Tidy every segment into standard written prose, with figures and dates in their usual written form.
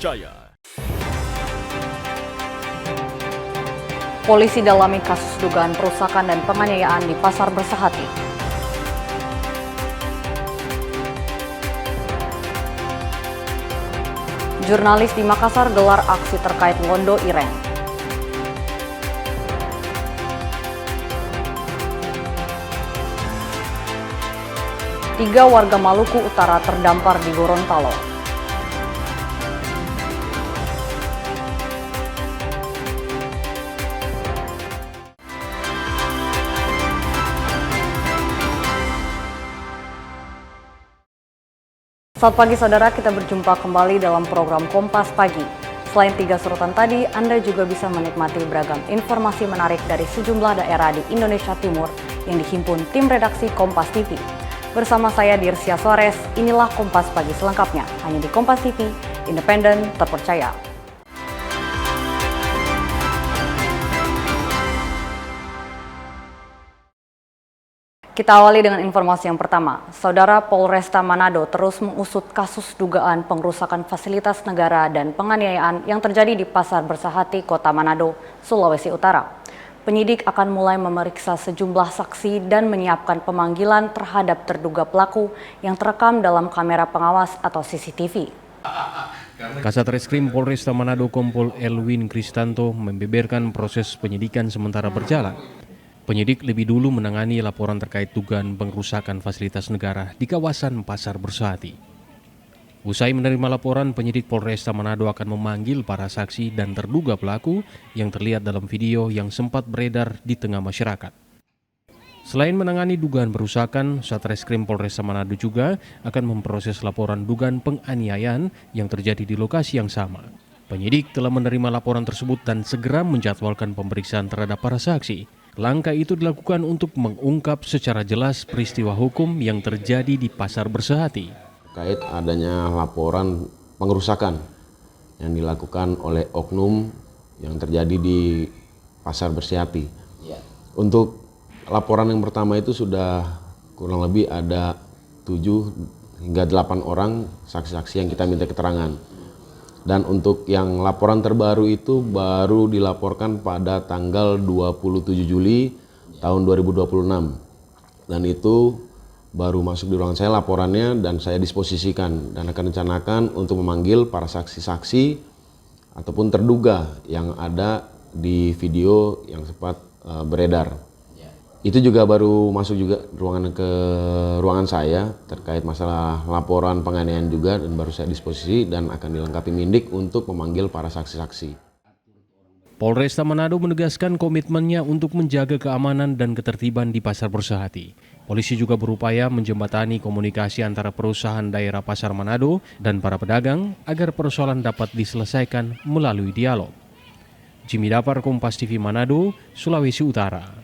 terpercaya. Polisi dalami kasus dugaan perusakan dan penganiayaan di Pasar Bersahati. Jurnalis di Makassar gelar aksi terkait Londo Ireng. Tiga warga Maluku Utara terdampar di Gorontalo. Selamat pagi saudara, kita berjumpa kembali dalam program Kompas Pagi. Selain 3 sorotan tadi, Anda juga bisa menikmati beragam informasi menarik dari sejumlah daerah di Indonesia Timur yang dihimpun tim redaksi Kompas TV. Bersama saya Dirsia Suarez, inilah Kompas Pagi selengkapnya, hanya di Kompas TV, independen, terpercaya. Kita awali dengan informasi yang pertama. Saudara, Polresta Manado terus mengusut kasus dugaan pengrusakan fasilitas negara dan penganiayaan yang terjadi di Pasar Bersahati, Kota Manado, Sulawesi Utara. Penyidik akan mulai memeriksa sejumlah saksi dan menyiapkan pemanggilan terhadap terduga pelaku yang terekam dalam kamera pengawas atau CCTV. Kasat Reskrim Polresta Manado Kompol Elwin Kristanto membeberkan proses penyidikan sementara berjalan. Penyidik lebih dulu menangani laporan terkait dugaan pengrusakan fasilitas negara di kawasan Pasar Bersahati. Usai menerima laporan, penyidik Polresta Manado akan memanggil para saksi dan terduga pelaku yang terlihat dalam video yang sempat beredar di tengah masyarakat. Selain menangani dugaan perusakan, Satreskrim Polresta Manado juga akan memproses laporan dugaan penganiayaan yang terjadi di lokasi yang sama. Penyidik telah menerima laporan tersebut dan segera menjadwalkan pemeriksaan terhadap para saksi. Langkah itu dilakukan untuk mengungkap secara jelas peristiwa hukum yang terjadi di Pasar Bersahati. Terkait adanya laporan pengerusakan yang dilakukan oleh oknum yang terjadi di Pasar Bersahati. Untuk laporan yang pertama itu sudah kurang lebih ada 7 hingga 8 orang saksi-saksi yang kita minta keterangan. Dan untuk yang laporan terbaru itu baru dilaporkan pada tanggal 27 Juli tahun 2026. Dan itu baru masuk di ruangan saya laporannya dan saya disposisikan dan akan rencanakan untuk memanggil para saksi-saksi ataupun terduga yang ada di video yang sempat beredar. Itu juga baru masuk juga ruangan saya terkait masalah laporan penganiayaan juga dan baru saya disposisi dan akan dilengkapi Mindik untuk memanggil para saksi-saksi. Polresta Manado menegaskan komitmennya untuk menjaga keamanan dan ketertiban di Pasar Bersahati. Polisi juga berupaya menjembatani komunikasi antara perusahaan daerah Pasar Manado dan para pedagang agar persoalan dapat diselesaikan melalui dialog. Jimmy Dapar, Kompas TV Manado, Sulawesi Utara.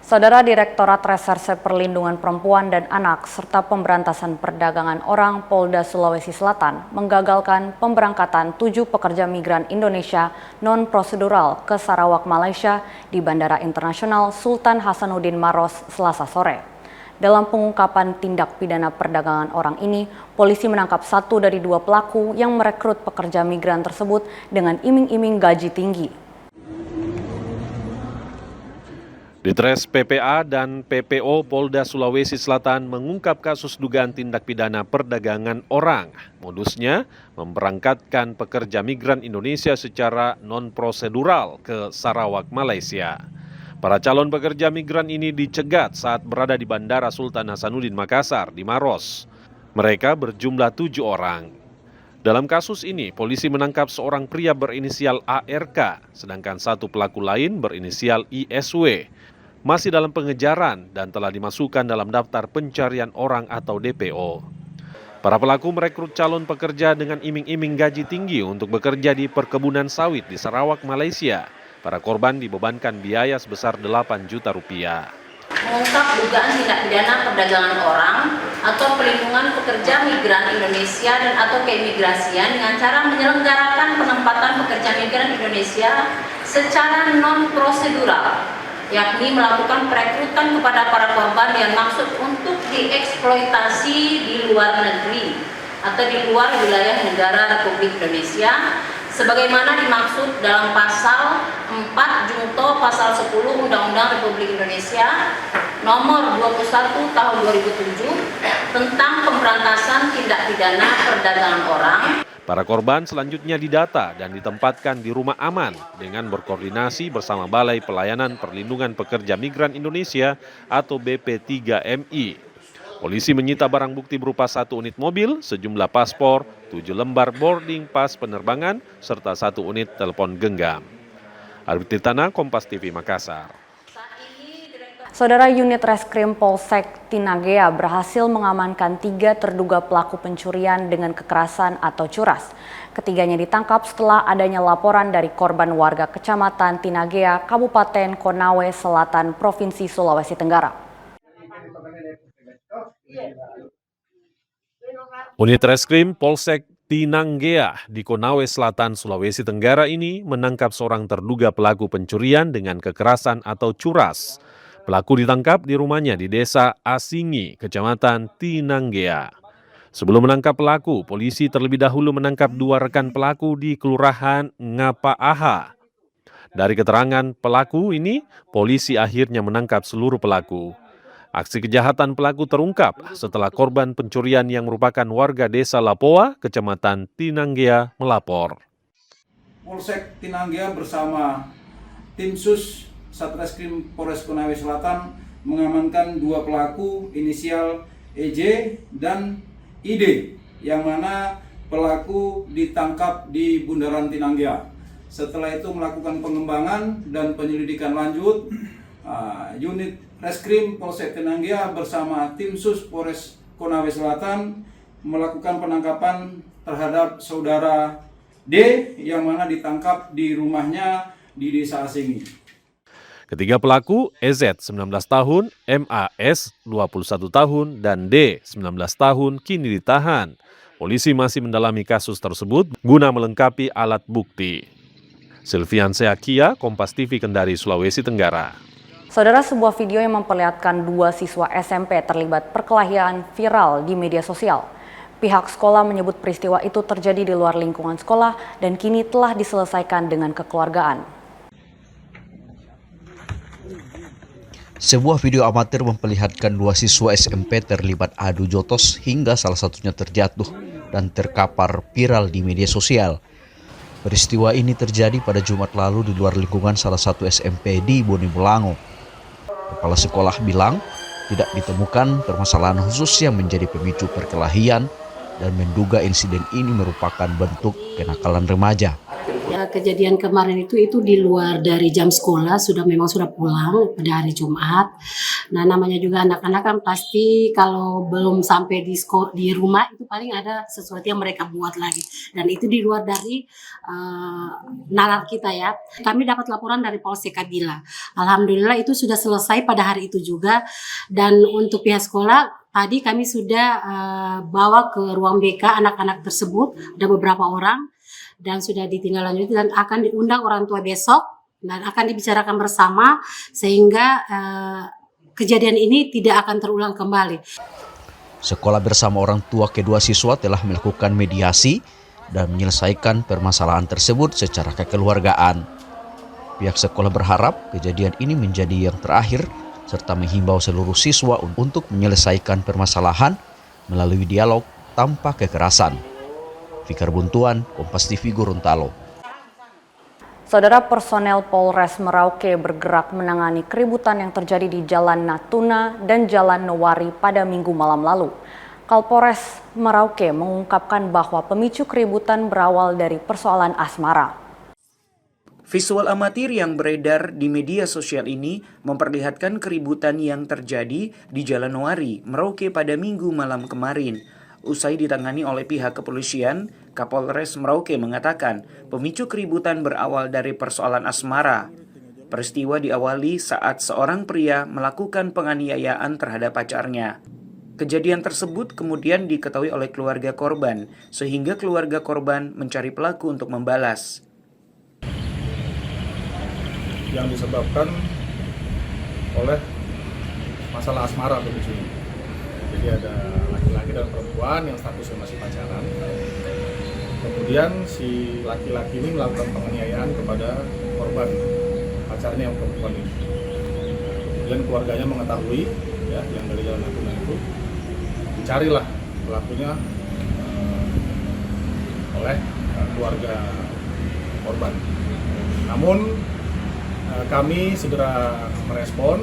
Saudara, Direktorat Reserse Perlindungan Perempuan dan Anak serta Pemberantasan Perdagangan Orang Polda Sulawesi Selatan menggagalkan pemberangkatan 7 pekerja migran Indonesia non-prosedural ke Sarawak, Malaysia di Bandara Internasional Sultan Hasanuddin Maros, Selasa sore. Dalam pengungkapan tindak pidana perdagangan orang ini, polisi menangkap 1 dari 2 pelaku yang merekrut pekerja migran tersebut dengan iming-iming gaji tinggi. Ditres PPA dan PPO Polda Sulawesi Selatan mengungkap kasus dugaan tindak pidana perdagangan orang. Modusnya memberangkatkan pekerja migran Indonesia secara non-prosedural ke Sarawak, Malaysia. Para calon pekerja migran ini dicegat saat berada di Bandara Sultan Hasanuddin Makassar di Maros. Mereka berjumlah 7 orang. Dalam kasus ini, polisi menangkap seorang pria berinisial ARK, sedangkan 1 pelaku lain berinisial ISW. Masih dalam pengejaran dan telah dimasukkan dalam daftar pencarian orang atau DPO. Para pelaku merekrut calon pekerja dengan iming-iming gaji tinggi untuk bekerja di perkebunan sawit di Sarawak, Malaysia. Para korban dibebankan biaya sebesar 8 juta rupiah. Mengungkap dugaan tindak pidana perdagangan orang atau pelindungan pekerja migran Indonesia dan atau keimigrasian dengan cara menyelenggarakan penempatan pekerja migran Indonesia secara non-prosedural, yakni melakukan perekrutan kepada para korban yang maksud untuk dieksploitasi di luar negeri atau di luar wilayah negara Republik Indonesia sebagaimana dimaksud dalam pasal 4 Junto pasal 10 Undang-Undang Republik Indonesia nomor 21 tahun 2007 tentang pemberantasan tindak pidana perdagangan orang. Para korban selanjutnya didata dan ditempatkan di rumah aman dengan berkoordinasi bersama Balai Pelayanan Perlindungan Pekerja Migran Indonesia atau BP3MI. Polisi menyita barang bukti berupa 1 unit mobil, sejumlah paspor, 7 lembar boarding pass penerbangan, serta 1 unit telepon genggam. Arif Tirtana, Kompas TV, Makassar. Saudara, unit Reskrim Polsek Tinagea berhasil mengamankan 3 terduga pelaku pencurian dengan kekerasan atau curas. Ketiganya ditangkap setelah adanya laporan dari korban warga Kecamatan Tinagea, Kabupaten Konawe Selatan, Provinsi Sulawesi Tenggara. Unit Reskrim Polsek Tinanggea di Konawe Selatan, Sulawesi Tenggara ini menangkap seorang terduga pelaku pencurian dengan kekerasan atau curas. Pelaku ditangkap di rumahnya di Desa Asingi, Kecamatan Tinanggea. Sebelum menangkap pelaku, polisi terlebih dahulu menangkap 2 rekan pelaku di Kelurahan Ngapaaha. Dari keterangan pelaku ini, polisi akhirnya menangkap seluruh pelaku. Aksi kejahatan pelaku terungkap setelah korban pencurian yang merupakan warga Desa Lapoa, Kecamatan Tinanggea, melapor. Polsek Tinanggea bersama tim sus Satreskrim Polres Konawe Selatan mengamankan 2 pelaku inisial EJ dan ID, yang mana pelaku ditangkap di Bundaran Tinanggea. Setelah itu melakukan pengembangan dan penyelidikan lanjut, unit Reskrim Polsek Tinanggea bersama tim sus Polres Konawe Selatan melakukan penangkapan terhadap saudara D yang mana ditangkap di rumahnya di Desa Asingi. Ketiga pelaku, EZ 19 tahun, MAS 21 tahun, dan D 19 tahun kini ditahan. Polisi masih mendalami kasus tersebut guna melengkapi alat bukti. Silvian Seakia, Kompas TV, Kendari, Sulawesi Tenggara. Saudara, sebuah video yang memperlihatkan 2 siswa SMP terlibat perkelahian viral di media sosial. Pihak sekolah menyebut peristiwa itu terjadi di luar lingkungan sekolah dan kini telah diselesaikan dengan kekeluargaan. Sebuah video amatir memperlihatkan 2 siswa SMP terlibat adu jotos hingga salah satunya terjatuh dan terkapar viral di media sosial. Peristiwa ini terjadi pada Jumat lalu di luar lingkungan salah satu SMP di Bonimulango. Kepala sekolah bilang tidak ditemukan permasalahan khusus yang menjadi pemicu perkelahian dan menduga insiden ini merupakan bentuk kenakalan remaja. Ya, kejadian kemarin itu di luar dari jam sekolah, memang sudah pulang pada hari Jumat. Nah, namanya juga anak-anak kan pasti kalau belum sampai di rumah itu paling ada sesuatu yang mereka buat lagi. Dan itu di luar dari nalar kita ya. Kami dapat laporan dari Polsek Kabila. Alhamdulillah itu sudah selesai pada hari itu juga. Dan untuk pihak sekolah tadi kami sudah bawa ke ruang BK anak-anak tersebut, ada beberapa orang. Dan sudah ditindaklanjuti dan akan diundang orang tua besok dan akan dibicarakan bersama sehingga kejadian ini tidak akan terulang kembali. Sekolah bersama orang tua kedua siswa telah melakukan mediasi dan menyelesaikan permasalahan tersebut secara kekeluargaan. Pihak sekolah berharap kejadian ini menjadi yang terakhir serta menghimbau seluruh siswa untuk menyelesaikan permasalahan melalui dialog tanpa kekerasan. Fikar Buntuan, Kompas TV, Gorontalo. Saudara, personel Polres Merauke bergerak menangani keributan yang terjadi di Jalan Natuna dan Jalan Nowari pada Minggu malam lalu. Kapolres Merauke mengungkapkan bahwa pemicu keributan berawal dari persoalan asmara. Visual amatir yang beredar di media sosial ini memperlihatkan keributan yang terjadi di Jalan Nowari, Merauke pada Minggu malam kemarin. Usai ditangani oleh pihak kepolisian, Kapolres Merauke mengatakan pemicu keributan berawal dari persoalan asmara. Peristiwa diawali saat seorang pria melakukan penganiayaan terhadap pacarnya. Kejadian tersebut kemudian diketahui oleh keluarga korban, sehingga keluarga korban mencari pelaku untuk membalas. Yang disebabkan oleh masalah asmara begitu. Jadi ada laki-laki dan perempuan yang statusnya masih pacaran. Kemudian si laki-laki ini melakukan penganiayaan kepada korban pacarnya yang perempuan ini. Kemudian keluarganya mengetahui ya yang dari Jalan Natuna itu, dicarilah pelakunya oleh keluarga korban. Namun kami segera merespon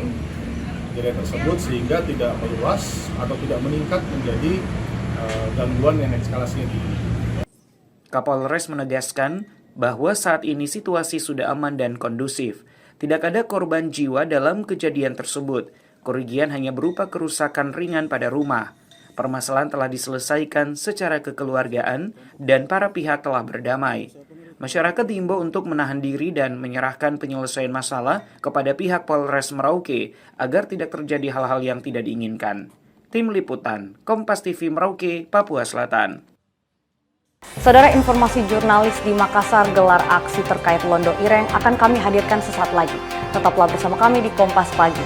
kejadian tersebut sehingga tidak meluas atau tidak meningkat menjadi gangguan yang eskalasinya tinggi. Kapolres menegaskan bahwa saat ini situasi sudah aman dan kondusif. Tidak ada korban jiwa dalam kejadian tersebut. Kerugian hanya berupa kerusakan ringan pada rumah. Permasalahan telah diselesaikan secara kekeluargaan dan para pihak telah berdamai. Masyarakat diimbau untuk menahan diri dan menyerahkan penyelesaian masalah kepada pihak Polres Merauke agar tidak terjadi hal-hal yang tidak diinginkan. Tim Liputan, Kompas TV Merauke, Papua Selatan. Saudara, informasi jurnalis di Makassar gelar aksi terkait Londo Ireng akan kami hadirkan sesaat lagi. Tetaplah bersama kami di Kompas Pagi.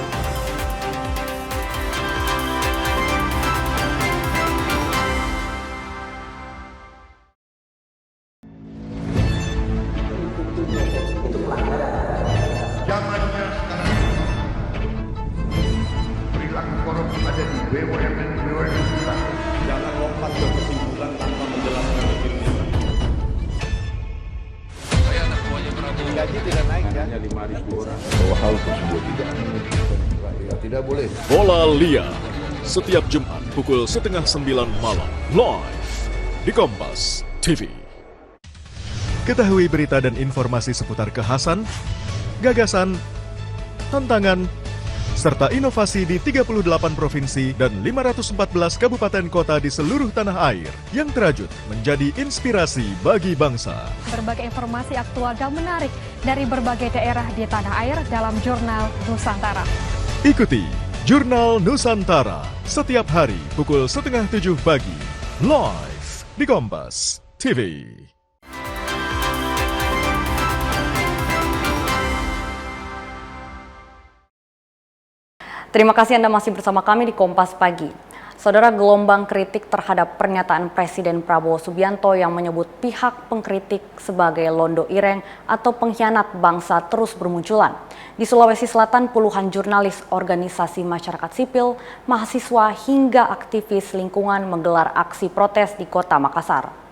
Zamannya sekarang perilaku korupsi ada di BUMN kita. Jangan lompat ke kesimpulan tanpa menjelaskan dirinya. Saya anak buahnya Prabowo. Gaji tidak naik kan? Hanya 5.000 orang. Bahwa hal tersebut tidak boleh. Bola Liar setiap Jumat pukul 8:30 malam live di Kompas TV. Ketahui berita dan informasi seputar kekhasan, gagasan, tantangan, serta inovasi di 38 provinsi dan 514 kabupaten kota di seluruh tanah air yang terajut menjadi inspirasi bagi bangsa. Berbagai informasi aktual dan menarik dari berbagai daerah di tanah air dalam Jurnal Nusantara. Ikuti Jurnal Nusantara setiap hari pukul 6:30 pagi, live di Kompas TV. Terima kasih Anda masih bersama kami di Kompas Pagi. Saudara, gelombang kritik terhadap pernyataan Presiden Prabowo Subianto yang menyebut pihak pengkritik sebagai Londo Ireng atau pengkhianat bangsa terus bermunculan. Di Sulawesi Selatan, puluhan jurnalis, organisasi masyarakat sipil, mahasiswa hingga aktivis lingkungan menggelar aksi protes di Kota Makassar.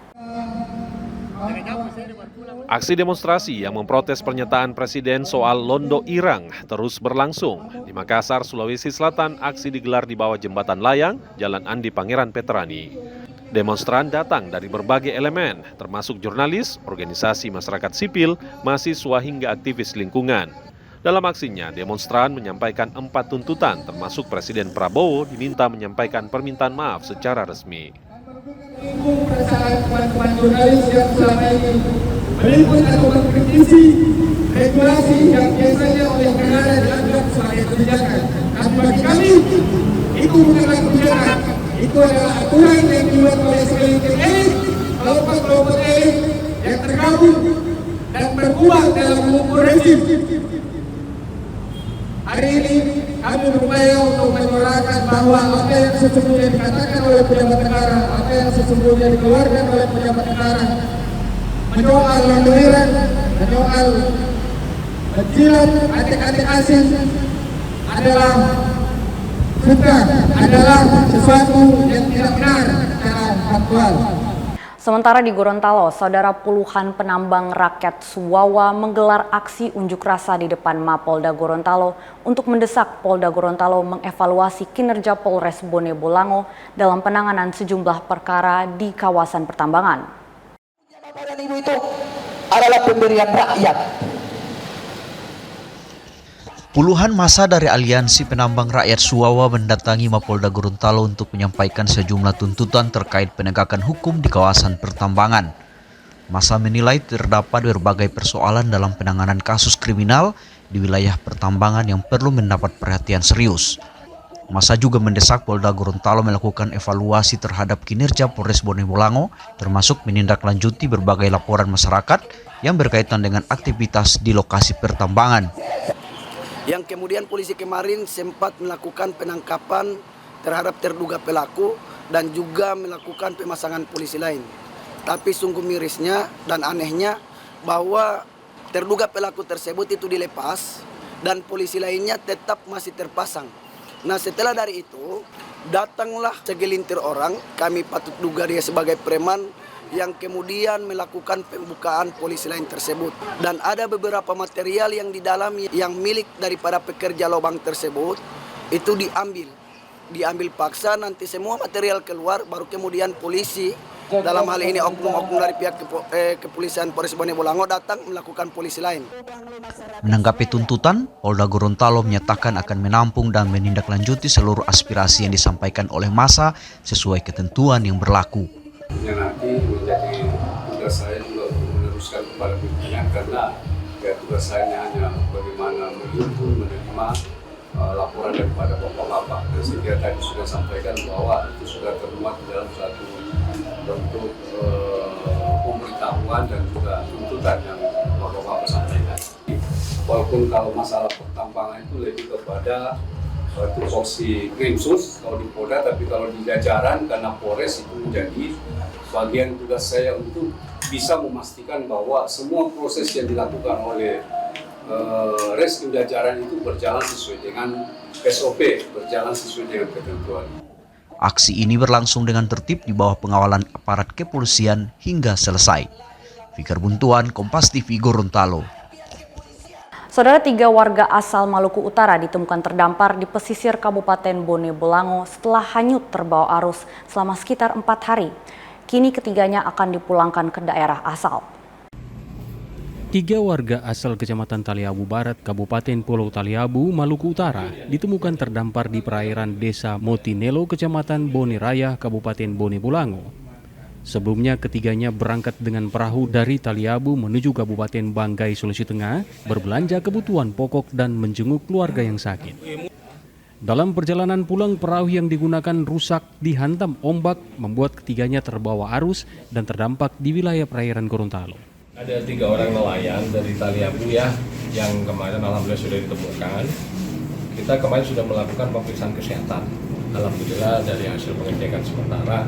Aksi demonstrasi yang memprotes pernyataan Presiden soal Londo Ireng terus berlangsung. Di Makassar, Sulawesi Selatan, aksi digelar di bawah jembatan layang, Jalan Andi Pangeran Petrani. Demonstran datang dari berbagai elemen, termasuk jurnalis, organisasi masyarakat sipil, mahasiswa hingga aktivis lingkungan. Dalam aksinya, demonstran menyampaikan 4 tuntutan, termasuk Presiden Prabowo diminta menyampaikan permintaan maaf secara resmi. Teman-teman jurnalis yang selama ini meliput atau mengkritisi regulasi yang biasanya oleh negara dianggap sebagai kebijakan. Dan bagi kami, itu bukanlah kebijakan. Itu adalah aturan yang dibuat oleh segelintir elit, kelompok-kelompok elit yang tergabung dan berkuat dalam mengukur rezim. Hari ini kami berupaya untuk menyuarakan bahwa apa yang sesungguhnya dikatakan oleh pejabat negara, apa yang sesungguhnya dikeluarkan oleh pejabat negara, menyoal Londo Ireng, menyoal menjilat adik-adik asing adalah sesuatu yang tidak benar secara faktual. Sementara di Gorontalo, saudara, puluhan penambang rakyat Suwawa menggelar aksi unjuk rasa di depan Mapolda Gorontalo untuk mendesak Polda Gorontalo mengevaluasi kinerja Polres Bone Bolango dalam penanganan sejumlah perkara di kawasan pertambangan. Jabatan ibu itu adalah pemberian rakyat. Puluhan massa dari Aliansi Penambang Rakyat Suwawa mendatangi Mapolda Gorontalo untuk menyampaikan sejumlah tuntutan terkait penegakan hukum di kawasan pertambangan. Massa menilai terdapat berbagai persoalan dalam penanganan kasus kriminal di wilayah pertambangan yang perlu mendapat perhatian serius. Massa juga mendesak Polda Gorontalo melakukan evaluasi terhadap kinerja Polres Bone Bolango, termasuk menindaklanjuti berbagai laporan masyarakat yang berkaitan dengan aktivitas di lokasi pertambangan. Yang kemudian polisi kemarin sempat melakukan penangkapan terhadap terduga pelaku dan juga melakukan pemasangan polisi lain. Tapi sungguh mirisnya dan anehnya bahwa terduga pelaku tersebut itu dilepas dan polisi lainnya tetap masih terpasang. Nah, setelah dari itu datanglah segelintir orang, kami patut duga dia sebagai preman yang kemudian melakukan pembukaan polisi lain tersebut. Dan ada beberapa material yang di dalam yang milik daripada pekerja lobang tersebut itu diambil paksa, nanti semua material keluar, baru kemudian polisi, dalam hal ini oknum-oknum dari pihak kepolisian Polres Bone Bolango datang melakukan polisi lain. Menanggapi tuntutan, Polda Gorontalo menyatakan akan menampung dan menindaklanjuti seluruh aspirasi yang disampaikan oleh massa sesuai ketentuan yang berlaku. Yang nanti menjadi tugas saya juga untuk meneruskan kepada pimpinan, karena tugas saya hanya bagaimana menghimpun, menerima laporan daripada bapak-bapak. Dan saya tadi sudah sampaikan bahwa itu sudah termuat dalam satu bentuk pemberitahuan dan juga tuntutan yang bapak-bapak sampaikan. Walaupun kalau masalah pertambangan itu lebih kepada tupoksi Krimsus kalau di Polda, tapi kalau di jajaran karena Polres itu menjadi bagian tugas saya untuk bisa memastikan bahwa semua proses yang dilakukan oleh reskrim jajaran itu berjalan sesuai dengan SOP, berjalan sesuai dengan ketentuan. Aksi ini berlangsung dengan tertib di bawah pengawalan aparat kepolisian hingga selesai. Fikar Buntuan, Kompas TV, Gorontalo. Saudara, 3 warga asal Maluku Utara ditemukan terdampar di pesisir Kabupaten Bone Bolango setelah hanyut terbawa arus selama sekitar 4 hari. Kini ketiganya akan dipulangkan ke daerah asal. 3 warga asal Kecamatan Taliabu Barat, Kabupaten Pulau Taliabu, Maluku Utara ditemukan terdampar di perairan Desa Motinelo, Kecamatan Bone Raya, Kabupaten Bone Bolango. Sebelumnya ketiganya berangkat dengan perahu dari Taliabu menuju Kabupaten Banggai, Sulawesi Tengah, berbelanja kebutuhan pokok dan menjenguk keluarga yang sakit. Dalam perjalanan pulang, perahu yang digunakan rusak dihantam ombak, membuat ketiganya terbawa arus dan terdampak di wilayah perairan Gorontalo. Ada 3 orang nelayan dari Taliabu ya, yang kemarin alhamdulillah sudah ditemukan. Kita kemarin sudah melakukan pemeriksaan kesehatan. Alhamdulillah dari hasil pengecekan sementara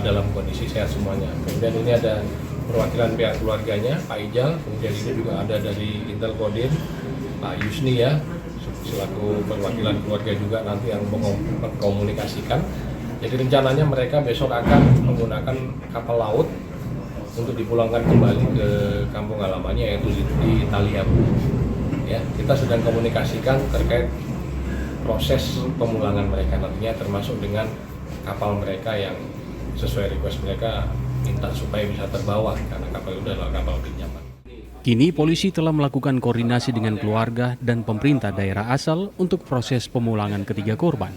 dalam kondisi sehat semuanya. Kemudian ini ada perwakilan pihak keluarganya, Pak Ijal, kemudian ini juga ada dari Intel Kodim, Pak Yusni ya, selaku perwakilan keluarga juga nanti yang mengkomunikasikan. Jadi rencananya mereka besok akan menggunakan kapal laut untuk dipulangkan kembali ke kampung halamannya, yaitu di Taliabu. Ya, kita sedang komunikasikan terkait proses pemulangan mereka nantinya, termasuk dengan kapal mereka yang sesuai request mereka minta supaya bisa terbawa karena kapal itu adalah kapal pinjaman. Kini polisi telah melakukan koordinasi dengan keluarga dan pemerintah daerah asal untuk proses pemulangan ketiga korban.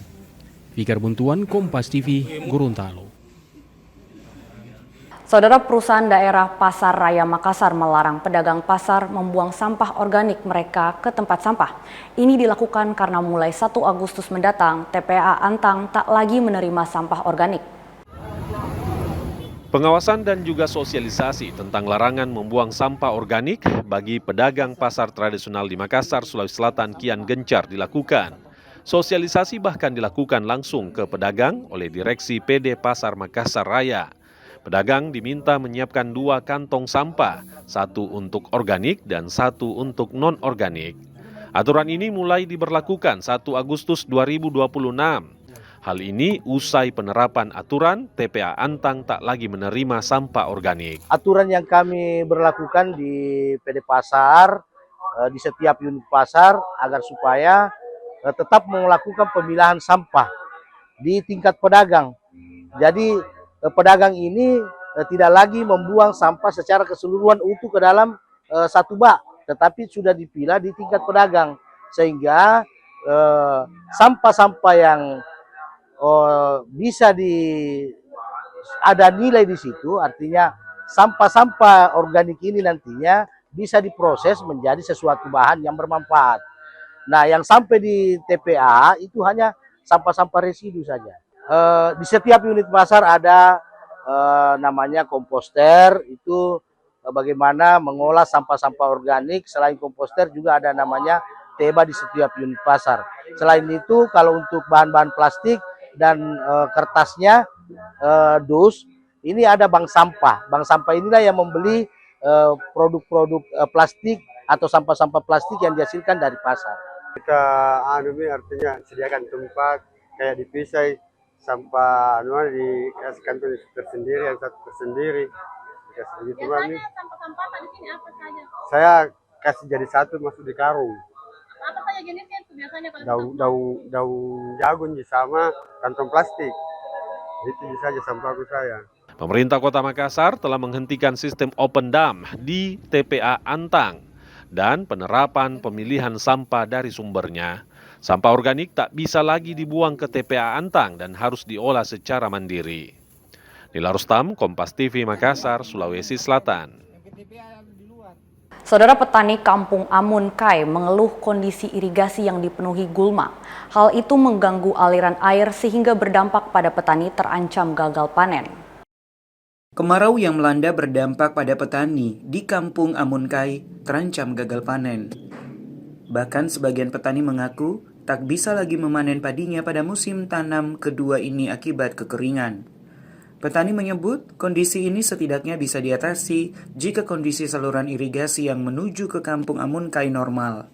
Fikar Buntuan, Kompas TV, Gorontalo. Saudara, perusahaan daerah Pasar Raya Makassar melarang pedagang pasar membuang sampah organik mereka ke tempat sampah. Ini dilakukan karena mulai 1 Agustus mendatang, TPA Antang tak lagi menerima sampah organik. Pengawasan dan juga sosialisasi tentang larangan membuang sampah organik bagi pedagang pasar tradisional di Makassar, Sulawesi Selatan kian gencar dilakukan. Sosialisasi bahkan dilakukan langsung ke pedagang oleh Direksi PD Pasar Makassar Raya. Pedagang diminta menyiapkan 2 kantong sampah, 1 untuk organik dan 1 untuk non-organik. Aturan ini mulai diberlakukan 1 Agustus 2026. Hal ini usai penerapan aturan TPA Antang tak lagi menerima sampah organik. Aturan yang kami berlakukan di PD Pasar, di setiap unit pasar, agar supaya tetap melakukan pemilahan sampah di tingkat pedagang. Jadi pedagang ini tidak lagi membuang sampah secara keseluruhan utuh ke dalam 1 bak, tetapi sudah dipilah di tingkat pedagang, sehingga sampah-sampah yang bisa ada nilai di situ, artinya sampah-sampah organik ini nantinya bisa diproses menjadi sesuatu bahan yang bermanfaat. Nah, yang sampai di TPA itu hanya sampah-sampah residu saja. Di setiap unit pasar ada namanya komposter, itu bagaimana mengolah sampah-sampah organik. Selain komposter juga ada namanya teba di setiap unit pasar. Selain itu, kalau untuk bahan-bahan plastik dan kertasnya dus. Ini ada bank sampah. Bank sampah inilah yang membeli produk-produk plastik atau sampah-sampah plastik yang dihasilkan dari pasar. Kita artinya sediakan tempat kayak dipisah sampah dikasih kantong tersendiri, yang satu tersendiri. Dikasih begitu Mami. Sampah-sampah di sini apa saja? Saya kasih jadi satu masuk di karung. Apa saja jenisnya itu biasanya Daun jagung sama kantong plastik. Itu saja sampahku saya. Pemerintah Kota Makassar telah menghentikan sistem open dam di TPA Antang dan penerapan pemilihan sampah dari sumbernya. Sampah organik tak bisa lagi dibuang ke TPA Antang dan harus diolah secara mandiri. Nila Rustam, Kompas TV Makassar, Sulawesi Selatan. Saudara petani Kampung Amun Kai mengeluh kondisi irigasi yang dipenuhi gulma. Hal itu mengganggu aliran air sehingga berdampak pada petani terancam gagal panen. Kemarau yang melanda berdampak pada petani di Kampung Amun Kai terancam gagal panen. Bahkan sebagian petani mengaku tak bisa lagi memanen padinya pada musim tanam kedua ini akibat kekeringan. Petani menyebut kondisi ini setidaknya bisa diatasi jika kondisi saluran irigasi yang menuju ke Kampung Amun Kai normal.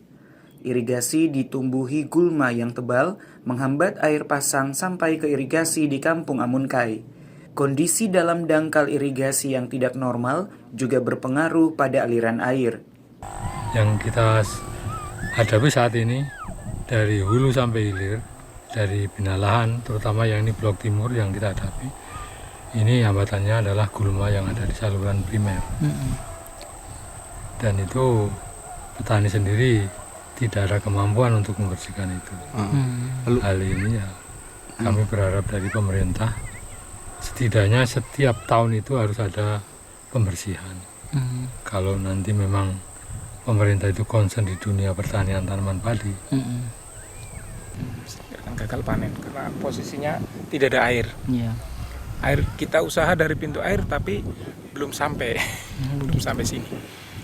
Irigasi ditumbuhi gulma yang tebal menghambat air pasang sampai ke irigasi di Kampung Amun Kai. Kondisi dalam dangkal irigasi yang tidak normal juga berpengaruh pada aliran air. Yang kita hadapi saat ini dari hulu sampai hilir, dari bina lahan terutama yang ini blok timur yang kita hadapi, ini hambatannya adalah gulma yang ada di saluran primer. Dan itu petani sendiri tidak ada kemampuan untuk membersihkan itu. Hal ini ya kami berharap dari pemerintah setidaknya setiap tahun itu harus ada pembersihan. Kalau nanti memang pemerintah itu concern di dunia pertanian tanaman padi. Gagal panen karena posisinya tidak ada air. Air kita usaha dari pintu air tapi belum sampai, belum sampai sini.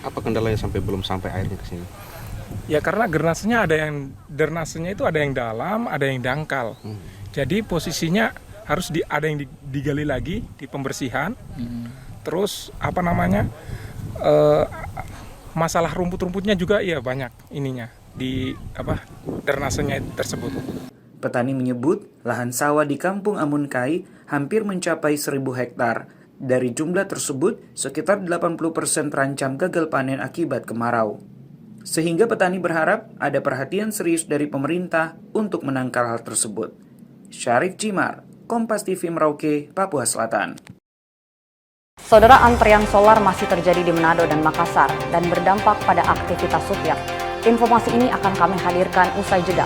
Apa kendalanya sampai belum sampai airnya ke sini? Ya karena drainasenya itu ada yang dalam, ada yang dangkal. Jadi posisinya harus ada yang digali lagi di pembersihan. Terus masalah rumput-rumputnya juga ya banyak ininya di drainasenya tersebut. Petani menyebut lahan sawah di Kampung Amun Kai hampir mencapai 1.000 hektar. Dari jumlah tersebut, sekitar 80% terancam gagal panen akibat kemarau. Sehingga petani berharap ada perhatian serius dari pemerintah untuk menangkal hal tersebut. Syarif Cimar, Kompas TV Merauke, Papua Selatan. Saudara, antrean solar masih terjadi di Manado dan Makassar dan berdampak pada aktivitas supir. Informasi ini akan kami hadirkan usai jeda.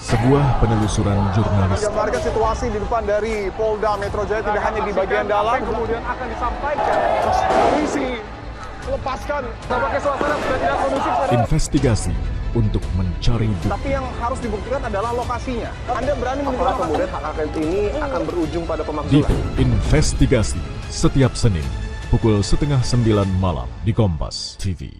Sebuah penelusuran jurnalis. Gambarkan situasi di depan dari Polda Metro Jaya tidak hanya di bagian dalam, kemudian akan disampaikan polisi lepaskan. Tampaknya suasana sudah tidak kondusif. Investigasi untuk mencari bukti. Tapi yang harus dibuktikan adalah lokasinya. Anda berani menilai kemudian hak angket ini akan berujung pada pemakzulan. Investigasi setiap Senin pukul 8:30 malam di Kompas TV.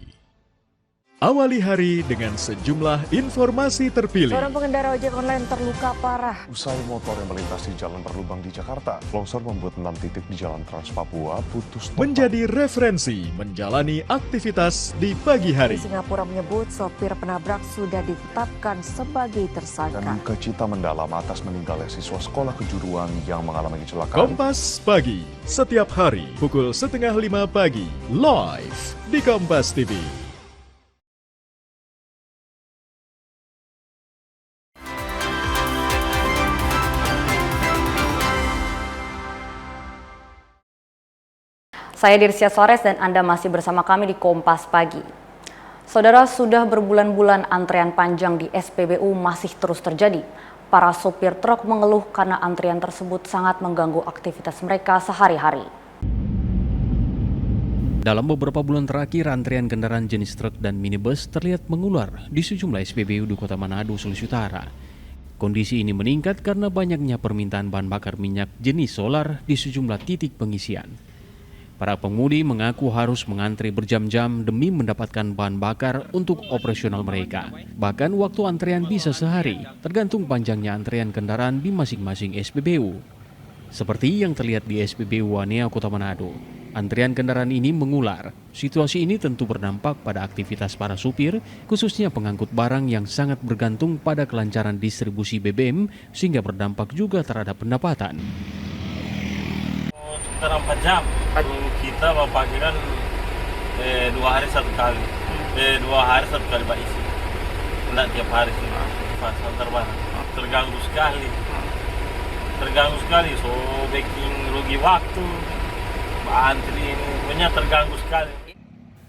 Awali hari dengan sejumlah informasi terpilih. Seorang pengendara ojek online terluka parah. Usai motor yang melintasi jalan berlubang di Jakarta, longsor membuat 6 titik di Jalan Trans Papua putus total. Menjadi referensi menjalani aktivitas di pagi hari. Di Singapura menyebut sopir penabrak sudah ditetapkan sebagai tersangka. Dan duka cita mendalam atas meninggalnya siswa sekolah kejuruan yang mengalami kecelakaan. Kompas Pagi, setiap hari pukul 4:30 pagi, live di Kompas TV. Saya Dirsia Sores dan Anda masih bersama kami di Kompas Pagi. Saudara, sudah berbulan-bulan antrean panjang di SPBU masih terus terjadi. Para sopir truk mengeluh karena antrian tersebut sangat mengganggu aktivitas mereka sehari-hari. Dalam beberapa bulan terakhir, antrean kendaraan jenis truk dan minibus terlihat mengular di sejumlah SPBU di Kota Manado, Sulawesi Utara. Kondisi ini meningkat karena banyaknya permintaan bahan bakar minyak jenis solar di sejumlah titik pengisian. Para pengemudi mengaku harus mengantri berjam-jam demi mendapatkan bahan bakar untuk operasional mereka. Bahkan waktu antrean bisa sehari, tergantung panjangnya antrean kendaraan di masing-masing SPBU. Seperti yang terlihat di SPBU Wanea, Kota Manado. Antrian kendaraan ini mengular. Situasi ini tentu berdampak pada aktivitas para supir, khususnya pengangkut barang yang sangat bergantung pada kelancaran distribusi BBM, sehingga berdampak juga terhadap pendapatan. Sekitar 4 jam. Kita pagi kan 2 hari 1 kali. 2 hari 1 kali Pak isi. Tidak tiap hari sih. Terganggu sekali. So bikin rugi waktu. Antri ini punya terganggu sekali.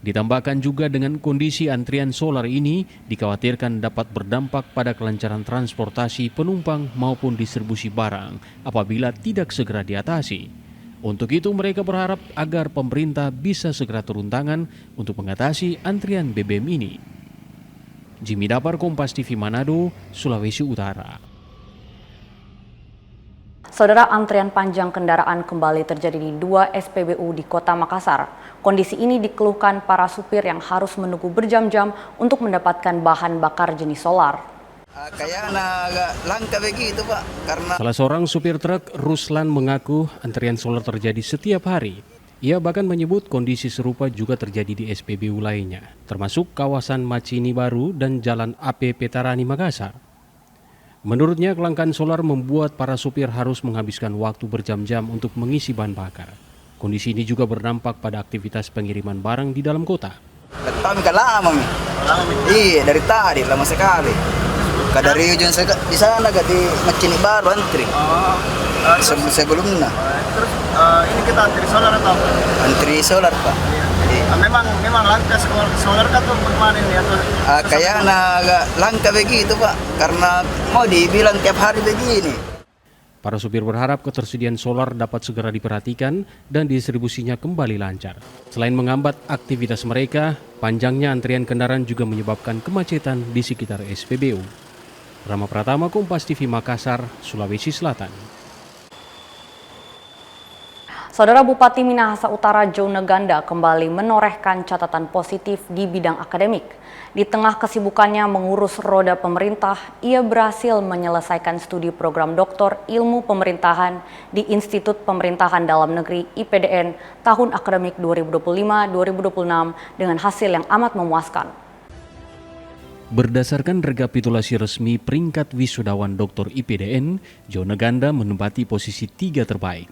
Ditambahkan juga dengan kondisi antrian solar ini dikhawatirkan dapat berdampak pada kelancaran transportasi penumpang maupun distribusi barang apabila tidak segera diatasi. Untuk itu mereka berharap agar pemerintah bisa segera turun tangan untuk mengatasi antrian BBM ini. Jimmy Dapar, Kompas TV Manado, Sulawesi Utara. Saudara, antrian panjang kendaraan kembali terjadi di 2 SPBU di Kota Makassar. Kondisi ini dikeluhkan para supir yang harus menunggu berjam-jam untuk mendapatkan bahan bakar jenis solar. Kayaknya agak langka begitu Pak, karena Salah seorang supir truk, Ruslan, mengaku antrian solar terjadi setiap hari. Ia bahkan menyebut kondisi serupa juga terjadi di SPBU lainnya, termasuk kawasan Macini Baru dan Jalan AP Petarani Makassar. Menurutnya, kelangkaan solar membuat para supir harus menghabiskan waktu berjam-jam untuk mengisi bahan bakar. Kondisi ini juga berdampak pada aktivitas pengiriman barang di dalam kota. kami kan lama Mi. Iya, dari tadi lama sekali. Dari ujung di sana di Macini Baru antri. Sebelumnya. Terus ini kita antri solar atau? Antri solar Pak. Memang langka solar kan tuh kemarin ya tuh. Kayaknya agak langka begitu Pak, karena mau dibilang tiap hari begini. Para supir berharap ketersediaan solar dapat segera diperhatikan dan distribusinya kembali lancar. Selain menghambat aktivitas mereka, panjangnya antrian kendaraan juga menyebabkan kemacetan di sekitar SPBU. Rama Pratama, Kompas TV Makassar, Sulawesi Selatan. Saudara, Bupati Minahasa Utara Jone Ganda kembali menorehkan catatan positif di bidang akademik. Di tengah kesibukannya mengurus roda pemerintah, ia berhasil menyelesaikan studi program Doktor Ilmu Pemerintahan di Institut Pemerintahan Dalam Negeri IPDN tahun akademik 2025-2026 dengan hasil yang amat memuaskan. Berdasarkan rekapitulasi resmi peringkat wisudawan Doktor IPDN, Jone Ganda menempati posisi 3 terbaik.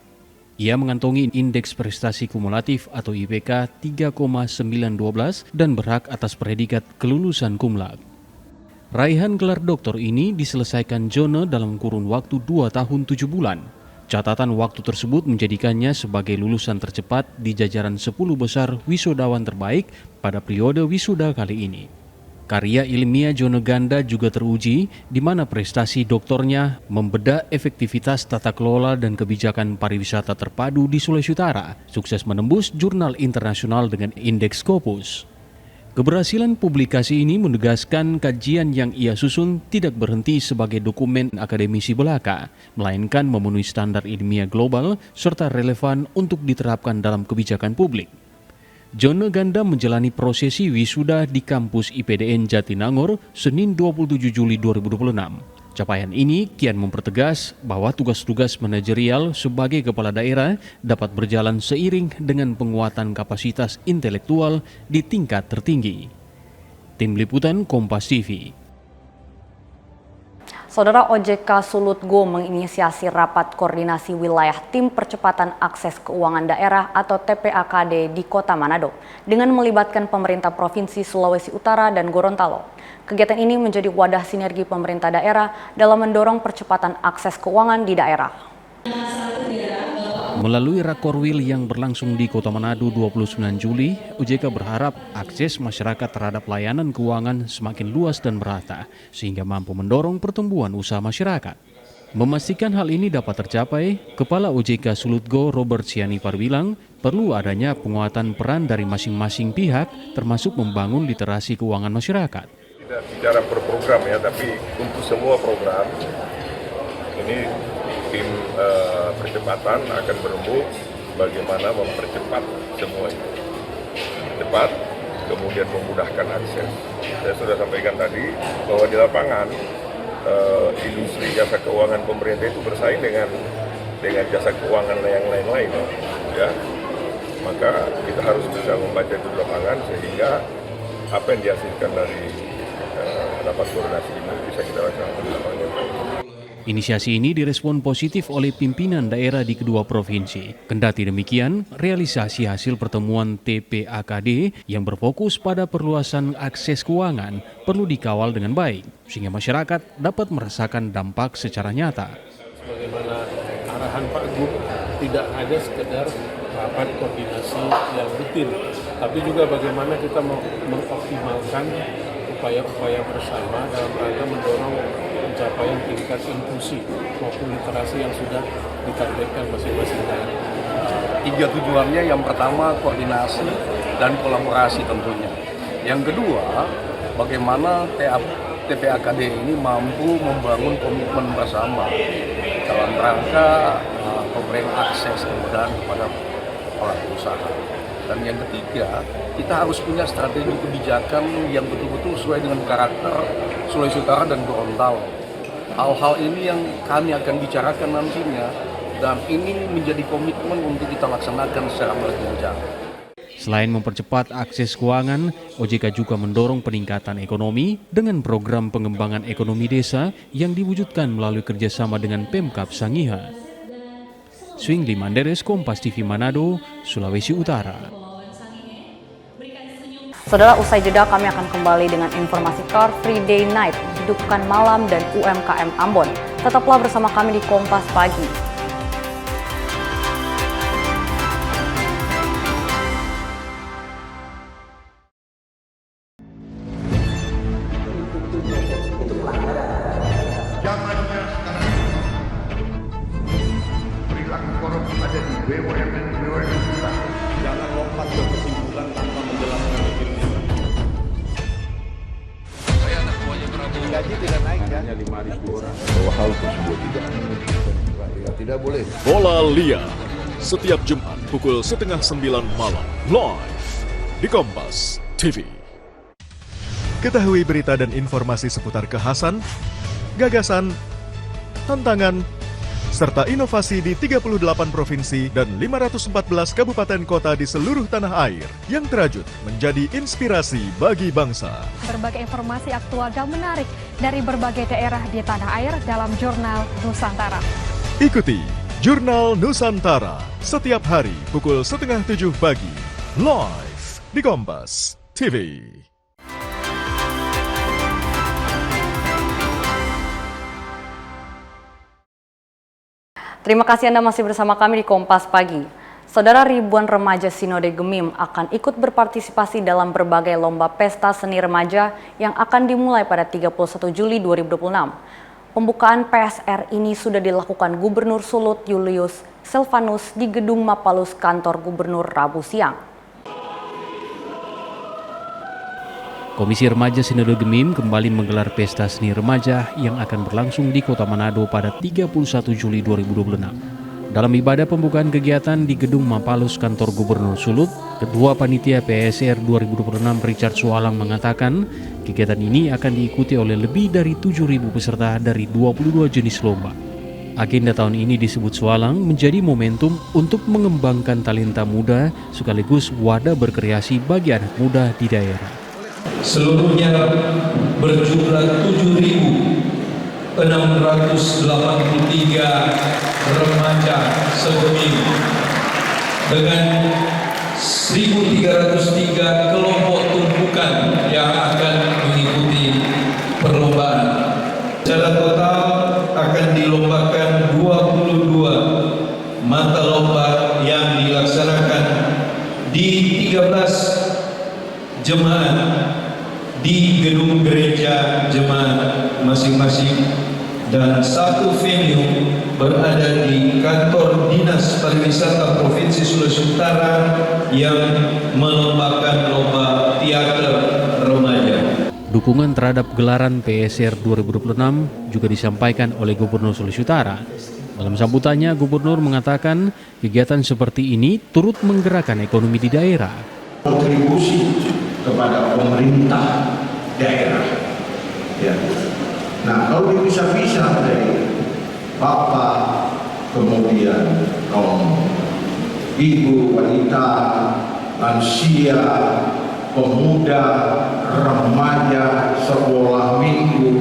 Ia mengantongi indeks prestasi kumulatif atau IPK 3,912 dan berhak atas predikat kelulusan cum laude. Raihan gelar doktor ini diselesaikan Jone dalam kurun waktu 2 tahun 7 bulan. Catatan waktu tersebut menjadikannya sebagai lulusan tercepat di jajaran 10 besar wisudawan terbaik pada periode wisuda kali ini. Karya ilmiah Jone Ganda juga teruji, di mana prestasi doktornya membedah efektivitas tata kelola dan kebijakan pariwisata terpadu di Sulawesi Utara, sukses menembus jurnal internasional dengan indeks Scopus. Keberhasilan publikasi ini menegaskan kajian yang ia susun tidak berhenti sebagai dokumen akademisi belaka, melainkan memenuhi standar ilmiah global serta relevan untuk diterapkan dalam kebijakan publik. Jone Ganda menjalani prosesi wisuda di kampus IPDN Jatinangor Senin 27 Juli 2026. Capaian ini kian mempertegas bahwa tugas-tugas manajerial sebagai kepala daerah dapat berjalan seiring dengan penguatan kapasitas intelektual di tingkat tertinggi. Tim Liputan Kompas TV. Saudara, OJK Sulutgo menginisiasi rapat koordinasi wilayah Tim Percepatan Akses Keuangan Daerah atau TPAKD di Kota Manado dengan melibatkan pemerintah Provinsi Sulawesi Utara dan Gorontalo. Kegiatan ini menjadi wadah sinergi pemerintah daerah dalam mendorong percepatan akses keuangan di daerah. Melalui Rakorwil yang berlangsung di Kota Manado 29 Juli, OJK berharap akses masyarakat terhadap layanan keuangan semakin luas dan merata, sehingga mampu mendorong pertumbuhan usaha masyarakat. Memastikan hal ini dapat tercapai, Kepala OJK Sulutgo Robert Sianipar bilang, perlu adanya penguatan peran dari masing-masing pihak, termasuk membangun literasi keuangan masyarakat. Tidak bicara per program ya, tapi untuk semua program ini tim percepatan akan berembuk bagaimana mempercepat semua itu. Cepat, kemudian memudahkan akses. Saya sudah sampaikan tadi bahwa di lapangan industri jasa keuangan pemerintah itu bersaing dengan jasa keuangan yang lain-lain, ya. Maka kita harus bisa membaca di lapangan sehingga apa yang dihasilkan dari rapat koordinasi ini bisa kita laksanakan di lapangan. Inisiasi ini direspon positif oleh pimpinan daerah di kedua provinsi. Kendati demikian, realisasi hasil pertemuan TPAKD yang berfokus pada perluasan akses keuangan perlu dikawal dengan baik, sehingga masyarakat dapat merasakan dampak secara nyata. Bagaimana arahan Pak Gub tidak hanya sekedar rapat koordinasi yang rutin, tapi juga bagaimana kita mengoptimalkan upaya-upaya bersama dalam rangka mendorong pencapaian tingkat inklusi maupun literasi yang sudah ditargetkan masing-masing daerah. 3 tujuannya, yang pertama koordinasi dan kolaborasi tentunya. Yang kedua, bagaimana TPAKD ini mampu membangun komitmen bersama dalam rangka pemberian akses kemudahan kepada pelaku usaha. Dan yang ketiga, kita harus punya strategi kebijakan yang betul-betul sesuai dengan karakter Sulawesi Utara dan Gorontalo. Hal-hal ini yang kami akan bicarakan nantinya, dan ini menjadi komitmen untuk kita laksanakan secara berjenjang. Selain mempercepat akses keuangan, OJK juga mendorong peningkatan ekonomi dengan program pengembangan ekonomi desa yang diwujudkan melalui kerjasama dengan Pemkab Sangiha. Swingli Manderes, Kompas TV Manado, Sulawesi Utara. Saudara, usai jeda kami akan kembali dengan informasi Car Free Day Night, hidupkan malam dan UMKM Ambon. Tetaplah bersama kami di Kompas Pagi. Jangan lompat ke kesimpulan tanpa menjelaskan dirinya. Saya anak buahnya Prabowo. Gaji tidak naik kan? Hanya 5.000 orang. Bahwa hal tersebut tidak boleh. Bola Liar setiap Jumat pukul 8:30 malam live di Kompas TV. Ketahui berita dan informasi seputar kekhasan, gagasan, tantangan, serta inovasi di 38 provinsi dan 514 kabupaten kota di seluruh tanah air yang terajut menjadi inspirasi bagi bangsa. Berbagai informasi aktual dan menarik dari berbagai daerah di tanah air dalam Jurnal Nusantara. Ikuti Jurnal Nusantara setiap hari pukul 6:30 pagi live di Kompas TV. Terima kasih Anda masih bersama kami di Kompas Pagi. Saudara, ribuan remaja Sinode Gemim akan ikut berpartisipasi dalam berbagai lomba pesta seni remaja yang akan dimulai pada 31 Juli 2026. Pembukaan PSR ini sudah dilakukan Gubernur Sulut Julius Silvanus di Gedung Mapalus Kantor Gubernur Rabu siang. Komisi Remaja Sinode Gemim kembali menggelar pesta seni remaja yang akan berlangsung di Kota Manado pada 31 Juli 2026. Dalam ibadah pembukaan kegiatan di Gedung Mapalus Kantor Gubernur Sulut, Ketua Panitia PSR 2026 Richard Sualang mengatakan kegiatan ini akan diikuti oleh lebih dari 7.000 peserta dari 22 jenis lomba. Agenda tahun ini disebut Sualang menjadi momentum untuk mengembangkan talenta muda sekaligus wadah berkreasi bagi anak muda di daerah. Seluruhnya berjumlah 7.683 remaja segemim dengan 1.303 kelompok tumpukan yang akan mengikuti perlombaan. Secara total akan dilombakan 22 mata lomba yang dilaksanakan di 13 jemaat di gedung gereja jemaat masing-masing dan satu venue berada di kantor Dinas Pariwisata Provinsi Sulawesi Utara yang melombakan lomba teater remaja. Dukungan terhadap gelaran PSR 2026 juga disampaikan oleh Gubernur Sulawesi Utara. Dalam sambutannya, Gubernur mengatakan kegiatan seperti ini turut menggerakkan ekonomi di daerah. Kontribusi kepada pemerintah daerah. Ya. Nah, kalau dipisah-pisah dari bapak, kemudian kaum ibu, wanita, lansia, pemuda, remaja, sekolah minggu,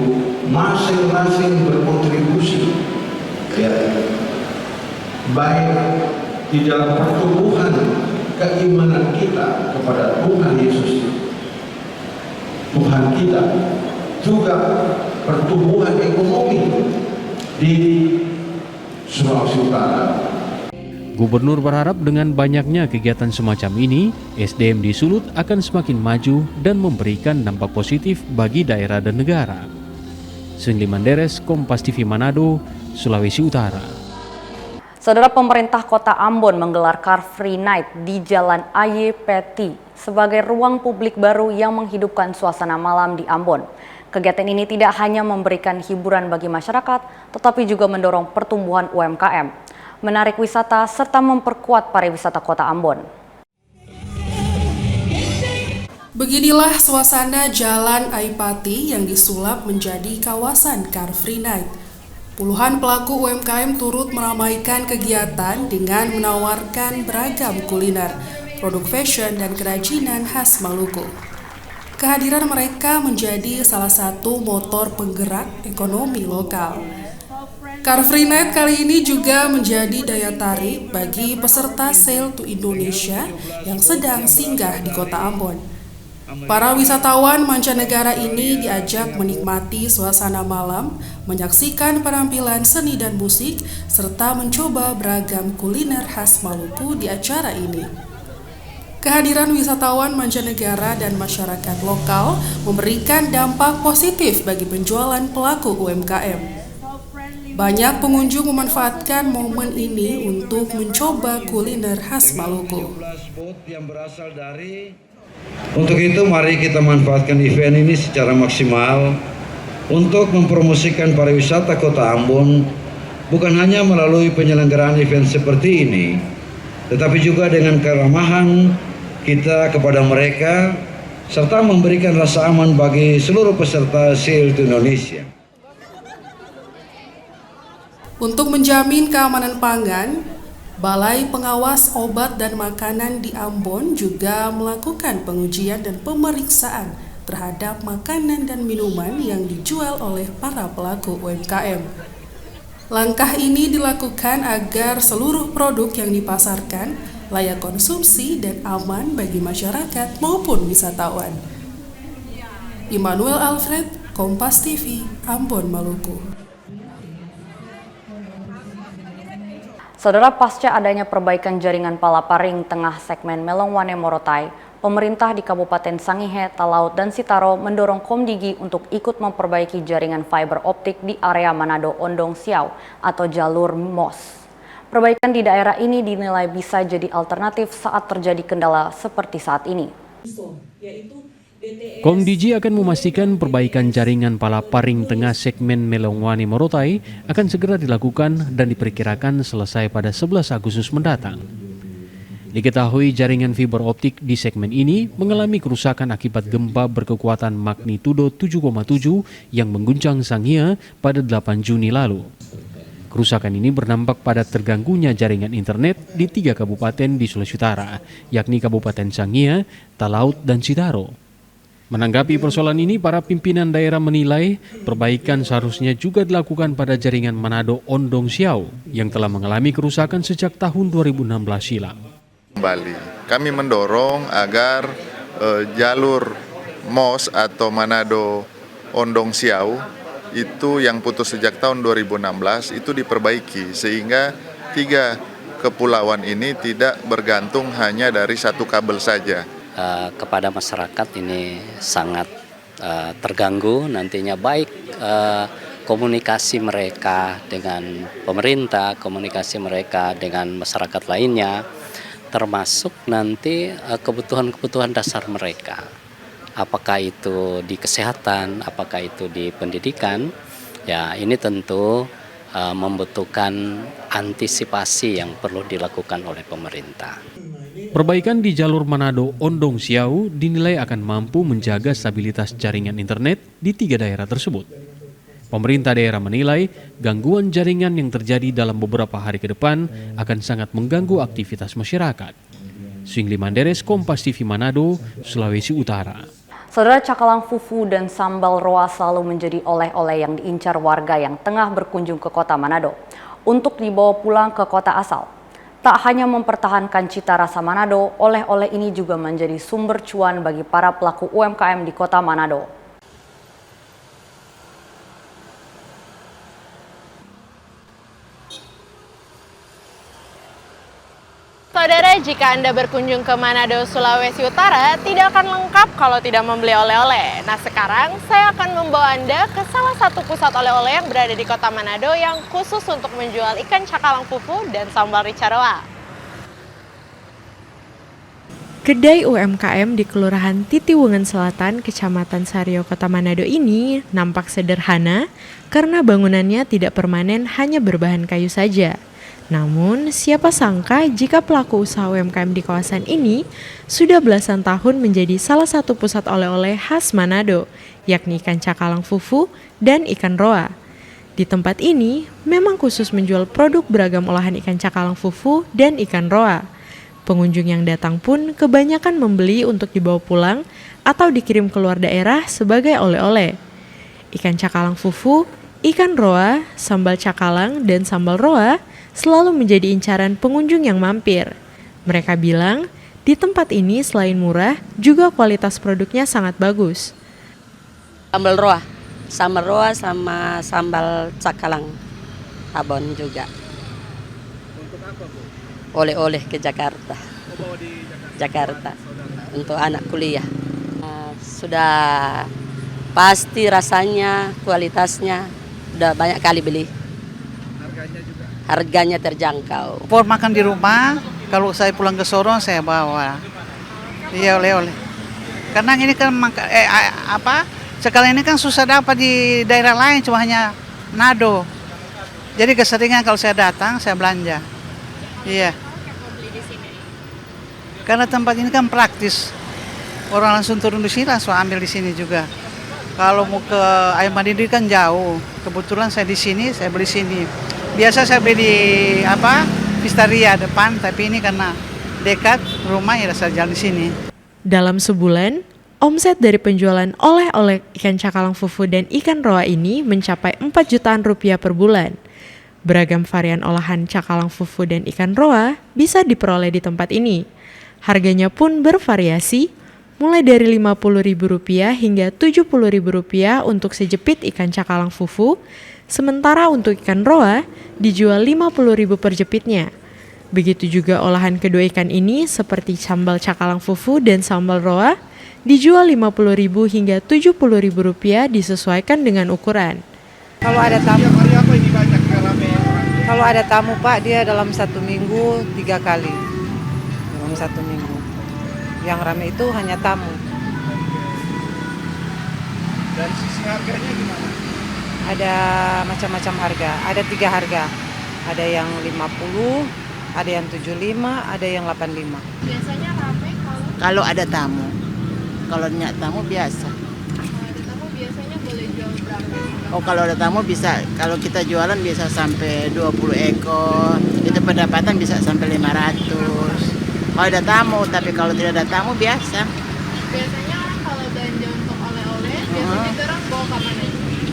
masing-masing berkontribusi, ya, baik di dalam pertumbuhan keimanan kita kepada Tuhan Yesus, Tuhan kita, juga pertumbuhan ekonomi di Sulawesi Utara. Gubernur berharap dengan banyaknya kegiatan semacam ini, SDM di Sulut akan semakin maju dan memberikan dampak positif bagi daerah dan negara. Sunli Manderes, Kompas TV Manado, Sulawesi Utara. Saudara, pemerintah Kota Ambon menggelar Car Free Night di Jalan Aye Peti sebagai ruang publik baru yang menghidupkan suasana malam di Ambon. Kegiatan ini tidak hanya memberikan hiburan bagi masyarakat, tetapi juga mendorong pertumbuhan UMKM, menarik wisata, serta memperkuat pariwisata Kota Ambon. Beginilah suasana Jalan Aipati yang disulap menjadi kawasan Car Free Night. Puluhan pelaku UMKM turut meramaikan kegiatan dengan menawarkan beragam kuliner, produk fashion, dan kerajinan khas Maluku. Kehadiran mereka menjadi salah satu motor penggerak ekonomi lokal. Car Free Night kali ini juga menjadi daya tarik bagi peserta Sail to Indonesia yang sedang singgah di Kota Ambon. Para wisatawan mancanegara ini diajak menikmati suasana malam, menyaksikan penampilan seni dan musik, serta mencoba beragam kuliner khas Maluku di acara ini. Kehadiran wisatawan mancanegara dan masyarakat lokal memberikan dampak positif bagi penjualan pelaku UMKM. Banyak pengunjung memanfaatkan momen ini untuk mencoba kuliner khas Maluku. Untuk itu, mari kita manfaatkan event ini secara maksimal untuk mempromosikan pariwisata Kota Ambon, bukan hanya melalui penyelenggaraan event seperti ini, tetapi juga dengan keramahan kita kepada mereka, serta memberikan rasa aman bagi seluruh peserta Sail to Indonesia. Untuk menjamin keamanan pangan, Balai Pengawas Obat dan Makanan di Ambon juga melakukan pengujian dan pemeriksaan terhadap makanan dan minuman yang dijual oleh para pelaku UMKM. Langkah ini dilakukan agar seluruh produk yang dipasarkan layak konsumsi dan aman bagi masyarakat maupun wisatawan. Immanuel Alfred, Kompas TV, Ambon, Maluku. Saudara, pasca adanya perbaikan jaringan Palaparing tengah segmen Melongwane Morotai, pemerintah di Kabupaten Sangihe, Talaut, dan Sitaro mendorong Komdigi untuk ikut memperbaiki jaringan fiber optik di area Manado Ondong Siau atau jalur MOS. Perbaikan di daerah ini dinilai bisa jadi alternatif saat terjadi kendala seperti saat ini. Komdigi akan memastikan perbaikan jaringan Palaparing tengah segmen Melongwane Morotai akan segera dilakukan dan diperkirakan selesai pada 11 Agustus mendatang. Diketahui jaringan fiber optik di segmen ini mengalami kerusakan akibat gempa berkekuatan magnitudo 7,7 yang mengguncang Sangihe pada 8 Juni lalu. Kerusakan ini berdampak pada terganggunya jaringan internet di 3 kabupaten di Sulawesi Utara, yakni Kabupaten Sangihe, Talaut, dan Sitaro. Menanggapi persoalan ini, para pimpinan daerah menilai perbaikan seharusnya juga dilakukan pada jaringan Manado Ondong Siau yang telah mengalami kerusakan sejak tahun 2016 silam. Kembali, kami mendorong agar jalur MOS atau Manado Ondong Siau itu yang putus sejak tahun 2016 itu diperbaiki sehingga 3 kepulauan ini tidak bergantung hanya dari satu kabel saja. Kepada masyarakat ini sangat terganggu nantinya, baik komunikasi mereka dengan pemerintah, komunikasi mereka dengan masyarakat lainnya, termasuk nanti kebutuhan-kebutuhan dasar mereka. apakah itu di kesehatan, apakah itu di pendidikan, ya ini tentu membutuhkan antisipasi yang perlu dilakukan oleh pemerintah. Perbaikan di jalur Manado Ondong Siau dinilai akan mampu menjaga stabilitas jaringan internet di 3 daerah tersebut. Pemerintah daerah menilai gangguan jaringan yang terjadi dalam beberapa hari ke depan akan sangat mengganggu aktivitas masyarakat. Swingli Manderes, Kompas TV Manado, Sulawesi Utara. Saudara, cakalang fufu dan sambal roa selalu menjadi oleh-oleh yang diincar warga yang tengah berkunjung ke kota Manado untuk dibawa pulang ke kota asal. Tak hanya mempertahankan cita rasa Manado, oleh-oleh ini juga menjadi sumber cuan bagi para pelaku UMKM di kota Manado. Saudara, jika Anda berkunjung ke Manado, Sulawesi Utara, tidak akan lengkap kalau tidak membeli oleh-oleh. Nah, sekarang saya akan membawa Anda ke salah satu pusat oleh-oleh yang berada di kota Manado yang khusus untuk menjual ikan cakalang fufu dan sambal rica roa. Kedai UMKM di Kelurahan Titiwungan Selatan, Kecamatan Sario, Kota Manado ini nampak sederhana karena bangunannya tidak permanen, hanya berbahan kayu saja. Namun, siapa sangka jika pelaku usaha UMKM di kawasan ini sudah belasan tahun menjadi salah satu pusat oleh-oleh khas Manado, yakni ikan cakalang fufu dan ikan roa. Di tempat ini memang khusus menjual produk beragam olahan ikan cakalang fufu dan ikan roa. Pengunjung yang datang pun kebanyakan membeli untuk dibawa pulang atau dikirim keluar daerah sebagai oleh-oleh. Ikan cakalang fufu, ikan roa, sambal cakalang, dan sambal roa selalu menjadi incaran pengunjung yang mampir. Mereka bilang, di tempat ini selain murah, juga kualitas produknya sangat bagus. Sambal roa sama sambal cakalang, abon juga. Untuk apa, Bu? Oleh-oleh ke Jakarta. Bawa di Jakarta untuk anak kuliah. Sudah pasti rasanya, kualitasnya, udah banyak kali beli. Harganya terjangkau. Pour makan di rumah, kalau saya pulang ke Sorong saya bawa. Iya, oleh-oleh. Karena ini kan sekarang ini kan susah dapat di daerah lain, cuma hanya Manado. Jadi keseringan kalau saya datang saya belanja. Iya. Karena tempat ini kan praktis. Orang langsung turun di sini langsung ambil di sini juga. Kalau mau ke Air Mandiri kan jauh. Kebetulan saya di sini, saya beli sini. Biasa saya beli di Vistaria depan, tapi ini karena dekat rumah ya saya jalan di sini. Dalam sebulan, omset dari penjualan oleh-oleh ikan cakalang fufu dan ikan roa ini mencapai 4 jutaan rupiah per bulan. Beragam varian olahan cakalang fufu dan ikan roa bisa diperoleh di tempat ini. Harganya pun bervariasi, mulai dari Rp50.000 hingga Rp70.000 untuk sejepit ikan cakalang fufu, sementara untuk ikan roa dijual Rp50.000 per jepitnya. Begitu juga olahan kedua ikan ini seperti sambal cakalang fufu dan sambal roa dijual Rp50.000 hingga Rp70.000 disesuaikan dengan ukuran. Kalau ada tamu Pak, dia dalam 1 minggu 3 kali. Dalam 1 minggu. Yang ramai itu hanya tamu. Dan sisi harganya gimana? Ada macam-macam harga, ada 3 harga. Ada yang 50, ada yang 75, ada yang 85. Biasanya ramai kalau ada tamu. Kalau nyak tamu biasa. Kalau ada tamu biasanya boleh jual berapa? Oh, kalau ada tamu bisa, kalau kita jualan bisa sampai 20 ekor. Itu pendapatan bisa sampai 500. Kalau ada tamu, tapi kalau tidak ada tamu biasa. Biasanya orang kalau belanja untuk oleh-oleh, biasanya orang bawa ke mana?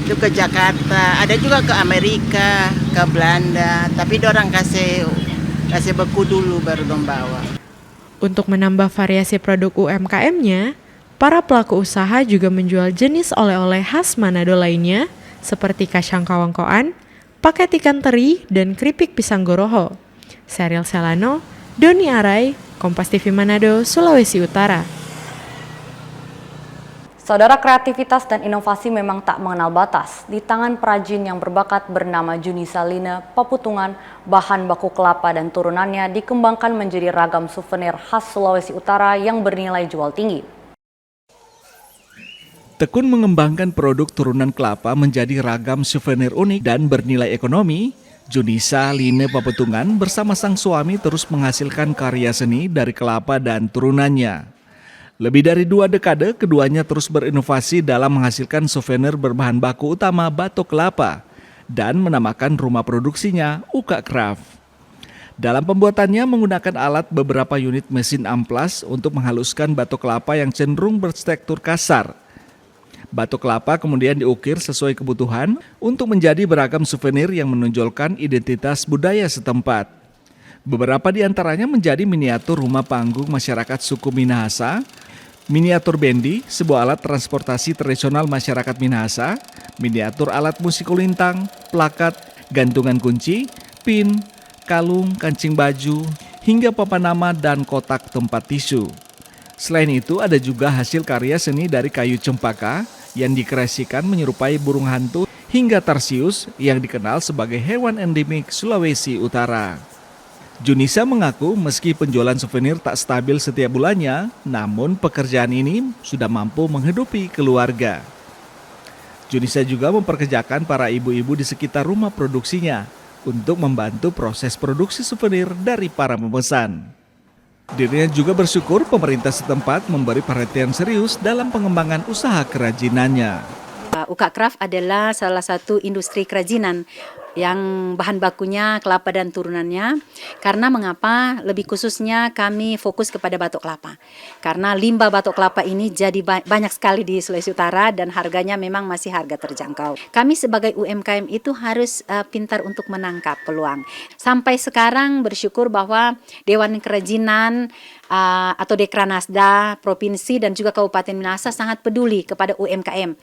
Itu ke Jakarta, ada juga ke Amerika, ke Belanda, tapi orang kasih beku dulu baru dong bawa. Untuk menambah variasi produk UMKM-nya, para pelaku usaha juga menjual jenis oleh-oleh khas Manado lainnya seperti kacang kawangkoan, paket ikan teri, dan keripik pisang goroho. Serial Selano, Doni Arai, Kompas TV Manado, Sulawesi Utara. Saudara, kreativitas dan inovasi memang tak mengenal batas. Di tangan perajin yang berbakat bernama Juni Salina Paputungan, bahan baku kelapa dan turunannya dikembangkan menjadi ragam souvenir khas Sulawesi Utara yang bernilai jual tinggi. Tekun mengembangkan produk turunan kelapa menjadi ragam souvenir unik dan bernilai ekonomi. Junisa Line Papetungan bersama sang suami terus menghasilkan karya seni dari kelapa dan turunannya. Lebih dari 2 dekade, keduanya terus berinovasi dalam menghasilkan souvenir berbahan baku utama batok kelapa dan menamakan rumah produksinya Uka Craft. Dalam pembuatannya menggunakan alat beberapa unit mesin amplas untuk menghaluskan batok kelapa yang cenderung bertekstur kasar. Batok kelapa kemudian diukir sesuai kebutuhan untuk menjadi beragam souvenir yang menonjolkan identitas budaya setempat. Beberapa di antaranya menjadi miniatur rumah panggung masyarakat suku Minahasa, miniatur bendi, sebuah alat transportasi tradisional masyarakat Minahasa, miniatur alat musik kulintang, plakat, gantungan kunci, pin, kalung, kancing baju, hingga papan nama dan kotak tempat tisu. Selain itu ada juga hasil karya seni dari kayu cempaka yang dikreasikan menyerupai burung hantu hingga tarsius yang dikenal sebagai hewan endemik Sulawesi Utara. Junisa mengaku meski penjualan souvenir tak stabil setiap bulannya, namun pekerjaan ini sudah mampu menghidupi keluarga. Junisa juga memperkerjakan para ibu-ibu di sekitar rumah produksinya untuk membantu proses produksi souvenir dari para pemesan. Dirinya juga bersyukur pemerintah setempat memberi perhatian serius dalam pengembangan usaha kerajinannya. Uka Craft adalah salah satu industri kerajinan yang bahan bakunya kelapa dan turunannya. Karena mengapa lebih khususnya kami fokus kepada batok kelapa. Karena limbah batok kelapa ini jadi banyak sekali di Sulawesi Utara dan harganya memang masih harga terjangkau. Kami sebagai UMKM itu harus pintar untuk menangkap peluang. Sampai sekarang bersyukur bahwa Dewan Kerajinan atau Dekranasda, Provinsi dan juga Kabupaten Minahasa sangat peduli kepada UMKM.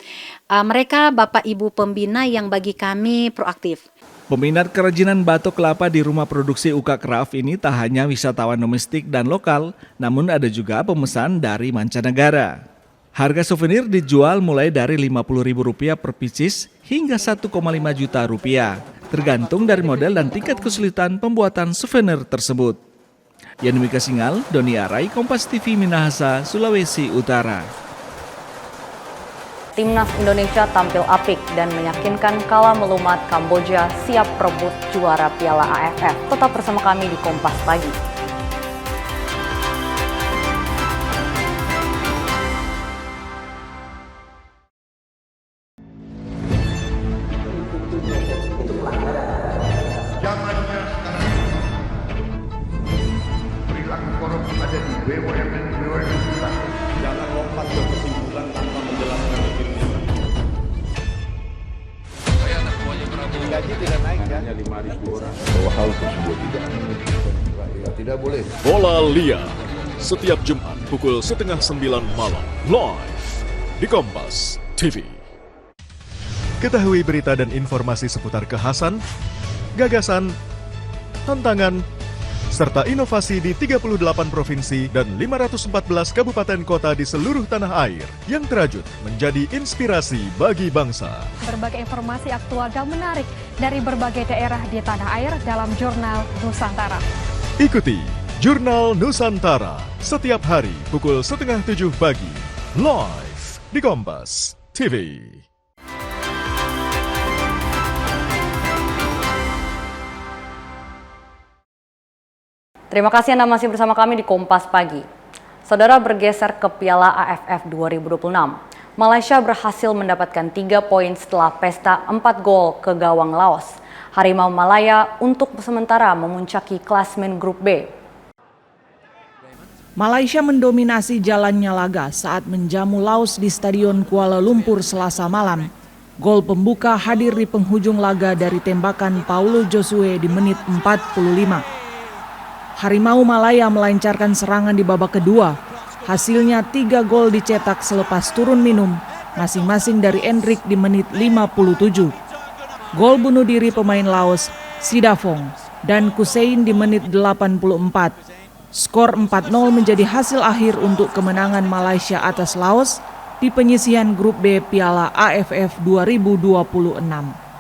Mereka Bapak Ibu pembina yang bagi kami proaktif. Peminat kerajinan batok kelapa di rumah produksi Uka Craft ini tak hanya wisatawan domestik dan lokal, namun ada juga pemesan dari mancanegara. Harga souvenir dijual mulai dari Rp50.000 per pieces hingga Rp1,5 juta, tergantung dari model dan tingkat kesulitan pembuatan souvenir tersebut. Yanmika Singal, Doni Arai, Kompas TV Minahasa, Sulawesi Utara. Timnas Indonesia tampil apik dan meyakinkan kala melumat Kamboja siap perebut juara Piala AFF. Tetap bersama kami di Kompas Pagi. Zamannya sekarang perilaku korupsi ada di BUMN kita. Jangan lompat ke kesimpulan tanpa menjelaskan dirinya. Saya anak buahnya Prabowo. Gaji tidak naik kan? Hanya 5.000 orang. Bahwa hal tersebut tidak boleh. Bola Liar setiap Jumat pukul 8:30 malam live di Kompas TV. Ketahui berita dan informasi seputar kekhasan, gagasan, tantangan, serta inovasi di 38 provinsi dan 514 kabupaten kota di seluruh tanah air yang terajut menjadi inspirasi bagi bangsa. Berbagai informasi aktual dan menarik dari berbagai daerah di tanah air dalam Jurnal Nusantara. Ikuti Jurnal Nusantara setiap hari pukul 6:30 pagi live di Kompas TV. Terima kasih Anda masih bersama kami di Kompas Pagi. Saudara, bergeser ke Piala AFF 2026. Malaysia berhasil mendapatkan 3 poin setelah pesta 4 gol ke gawang Laos. Harimau Malaya untuk sementara memuncaki klasmen grup B. Malaysia mendominasi jalannya laga saat menjamu Laos di Stadion Kuala Lumpur Selasa malam. Gol pembuka hadir di penghujung laga dari tembakan Paulo Josue di menit 45. Harimau Malaya melancarkan serangan di babak kedua. Hasilnya 3 gol dicetak selepas turun minum, masing-masing dari Endrick di menit 57. Gol bunuh diri pemain Laos, Sidafong, dan Kusein di menit 84. Skor 4-0 menjadi hasil akhir untuk kemenangan Malaysia atas Laos di penyisihan grup B Piala AFF 2026.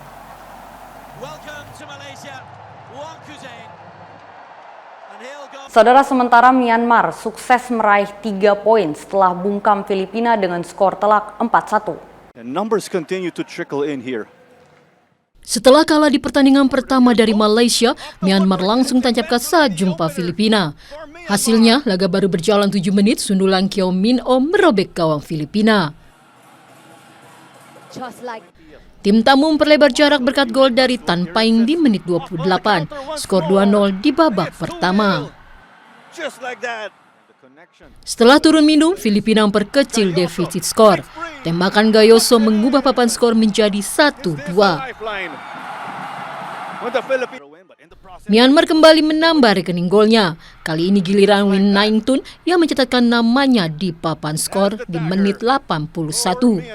Saudara, sementara Myanmar sukses meraih 3 poin setelah bungkam Filipina dengan skor telak 4-1. Numbers continue to trickle in here. Setelah kalah di pertandingan pertama dari Malaysia, Myanmar langsung tancap gas saat jumpa Filipina. Hasilnya, laga baru berjalan 7 menit, sundulan Kyaw Min Oh merobek gawang Filipina. Tim tamu memperlebar jarak berkat gol dari Tan Paing di menit 28, skor 2-0 di babak pertama. Setelah turun minum, Filipina memperkecil defisit skor. Tembakan Gayoso mengubah papan skor menjadi 1-2. Myanmar kembali menambah rekening golnya. Kali ini giliran Win Naingtun yang mencatatkan namanya di papan skor di menit 81.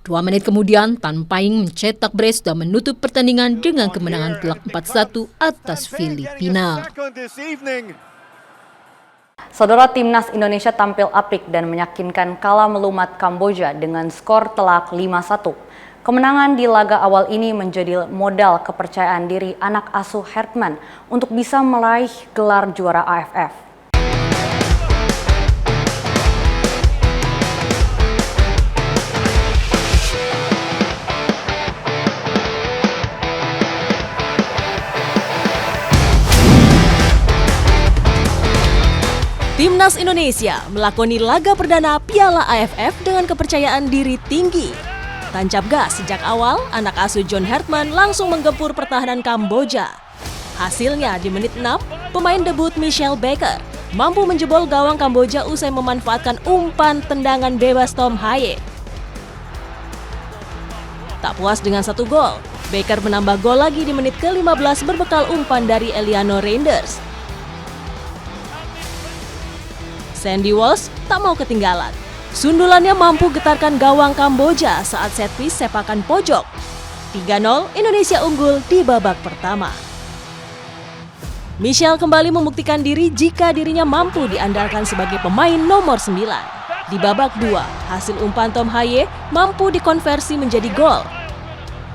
2 menit kemudian, Tan Paing mencetak brace dan menutup pertandingan dengan kemenangan telak 4-1 atas Filipina. Saudara, timnas Indonesia tampil apik dan meyakinkan kalah melumat Kamboja dengan skor telak 5-1. Kemenangan di laga awal ini menjadi modal kepercayaan diri anak asuh Hertman untuk bisa meraih gelar juara AFF. Timnas Indonesia melakoni laga perdana Piala AFF dengan kepercayaan diri tinggi. Tancap gas sejak awal, anak asuh John Hertman langsung menggempur pertahanan Kamboja. Hasilnya di menit 6, pemain debut Michelle Baker mampu menjebol gawang Kamboja usai memanfaatkan umpan tendangan bebas Tom Haye. Tak puas dengan 1 gol, Baker menambah gol lagi di menit ke-15 berbekal umpan dari Eliano Reinders. Sandy Walsh tak mau ketinggalan. Sundulannya mampu getarkan gawang Kamboja saat set piece sepakan pojok. 3-0, Indonesia unggul di babak pertama. Michelle kembali membuktikan diri jika dirinya mampu diandalkan sebagai pemain nomor 9. Di babak 2, hasil umpan Tom Haye mampu dikonversi menjadi gol.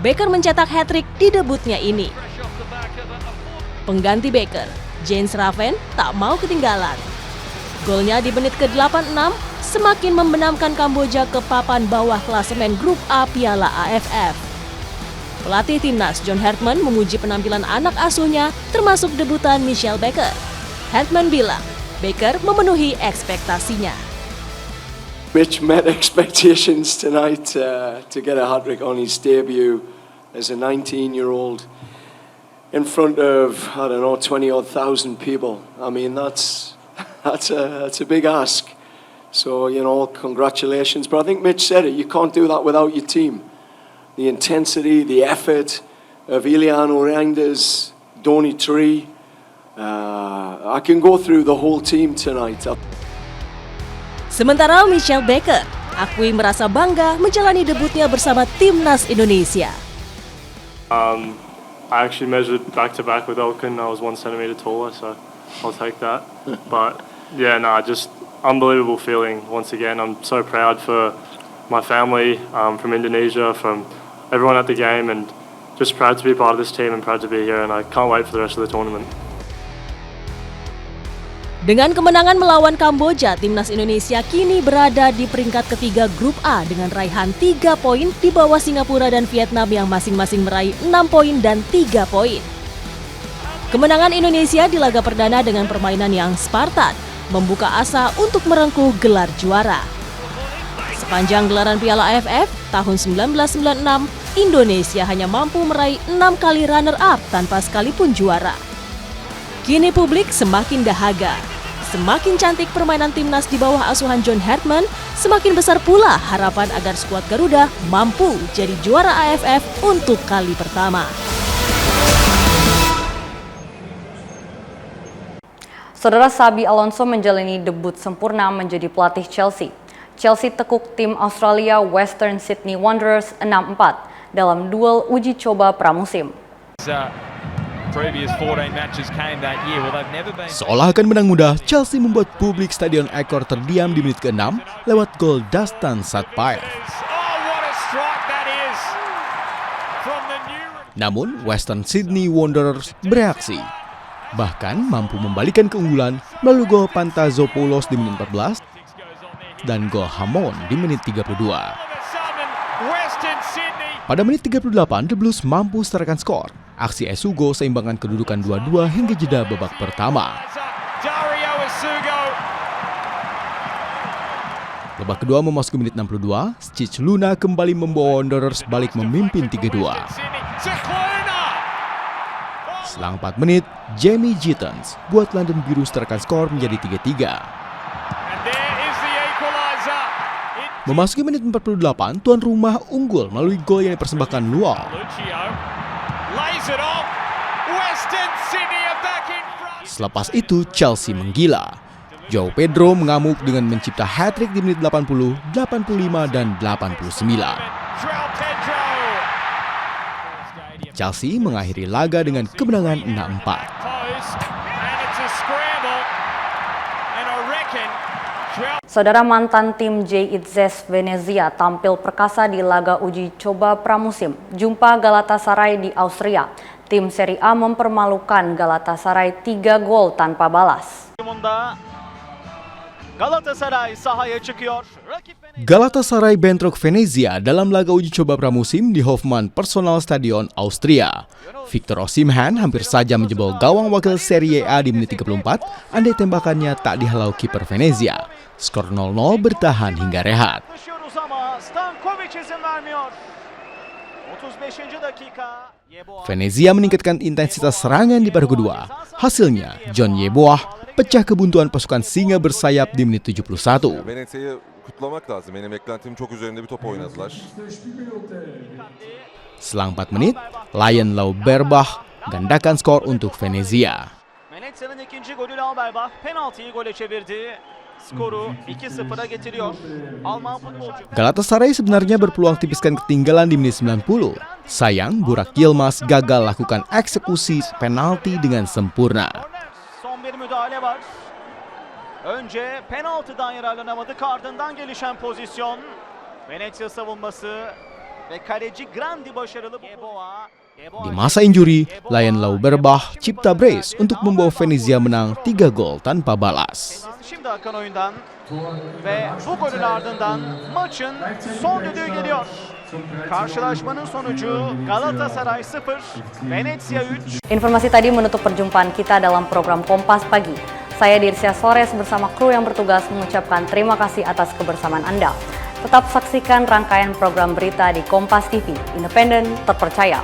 Baker mencetak hat-trick di debutnya ini. Pengganti Baker, James Raven, tak mau ketinggalan. Golnya di menit ke-86 semakin membenamkan Kamboja ke papan bawah klasemen Grup A Piala AFF. Pelatih timnas John Hertman memuji penampilan anak asuhnya termasuk debutan Michelle Baker. Hertman bilang, Baker memenuhi ekspektasinya. Mitch met expectations tonight to get a hat-trick on his debut as a 19-year-old in front of, 20,000 people. I mean, that's a big ask. So, congratulations. But I think Mitch said it, you can't do that without your team. The intensity, the effort of Eliano Reinders, Donny Tree. I can go through the whole team tonight. Sementara Michelle Baker akui merasa bangga menjalani debutnya bersama timnas Indonesia. I actually measured back-to-back with Elkin. I was 1 centimeter taller, so I'll take that. But yeah, just unbelievable feeling once again. I'm so proud for my family from Indonesia, from everyone at the game, and just proud to be part of this team and proud to be here, and I can't wait for the rest of the tournament. Dengan kemenangan melawan Kamboja, timnas Indonesia kini berada di peringkat ketiga Grup A dengan raihan 3 poin di bawah Singapura dan Vietnam yang masing-masing meraih 6 poin dan 3 poin. Kemenangan Indonesia di laga perdana dengan permainan yang Spartan membuka asa untuk merengkuh gelar juara. Sepanjang gelaran Piala AFF tahun 1996, Indonesia hanya mampu meraih 6 kali runner-up tanpa sekalipun juara. Kini publik semakin dahaga. Semakin cantik permainan timnas di bawah asuhan John Hertman, semakin besar pula harapan agar skuad Garuda mampu jadi juara AFF untuk kali pertama. Saudara, Xabi Alonso menjalani debut sempurna menjadi pelatih Chelsea. Chelsea tekuk tim Australia Western Sydney Wanderers 6-4 dalam duel uji coba pramusim. Seolah akan menang mudah, Chelsea membuat publik Stadion Ekor terdiam di menit ke-6 lewat gol Dusan Satpaev. Namun, Western Sydney Wanderers bereaksi. bahkan mampu membalikan keunggulan melalui gol Pantazopoulos di menit 14 dan gol Hamon di menit 32. Pada menit 38, The Blues mampu setarkan skor. Aksi Esugo seimbangkan kedudukan 2-2 hingga jeda babak pertama. Babak kedua memasuki menit 62, Stich Luna kembali membawa Wanderers balik memimpin 3-2. Selang 4 menit, Jamie Gittens buat London Biru setarkan skor menjadi 3-3. Memasuki menit 48, tuan rumah unggul melalui gol yang dipersembahkan Luau. Selepas itu, Chelsea menggila. João Pedro mengamuk dengan mencipta hat-trick di menit 80, 85, dan 89. Chelsea mengakhiri laga dengan kemenangan 6-4. Saudara, mantan tim JITZES Venezia tampil perkasa di laga uji coba pramusim jumpa Galatasaray di Austria. Tim Serie A mempermalukan Galatasaray 3 gol tanpa balas. Galatasaray bentrok Venezia dalam laga uji coba pramusim di Hofmann Personal Stadion, Austria. Victor Osimhen hampir saja menjebol gawang wakil Serie A di menit 34, andai tembakannya tak dihalau kiper Venezia. Skor 0-0 bertahan hingga rehat. Venezia meningkatkan intensitas serangan di paruh kedua. Hasilnya, John Yeboah pecah kebuntuan pasukan singa bersayap di menit 71. Selang 4 menit, Lion Lauberbach gandakan skor untuk Venezia. Galatasaray sebenarnya berpeluang tipiskan ketinggalan di menit 90. Sayang, Burak Yilmaz gagal lakukan eksekusi penalti dengan sempurna. Önce penaltıdan yararlanamadık, ardından gelişen pozisyon. Venezia savunması ve kaleci Grandi başarılı. Di masa injuri, Lion Lauberbach cipta brace untuk membawa Venezia menang 3 gol tanpa balas. Şimdi akan oyundan ve bu golün ardından maçın son düdüğü geliyor. Karşılaşmanın sonucu Galatasaray 0, Venezia 3. Informasi tadi menutup perjumpaan kita dalam program Kompas Pagi. Saya Dirsia Sores bersama kru yang bertugas mengucapkan terima kasih atas kebersamaan Anda. Tetap saksikan rangkaian program berita di Kompas TV, independen, terpercaya.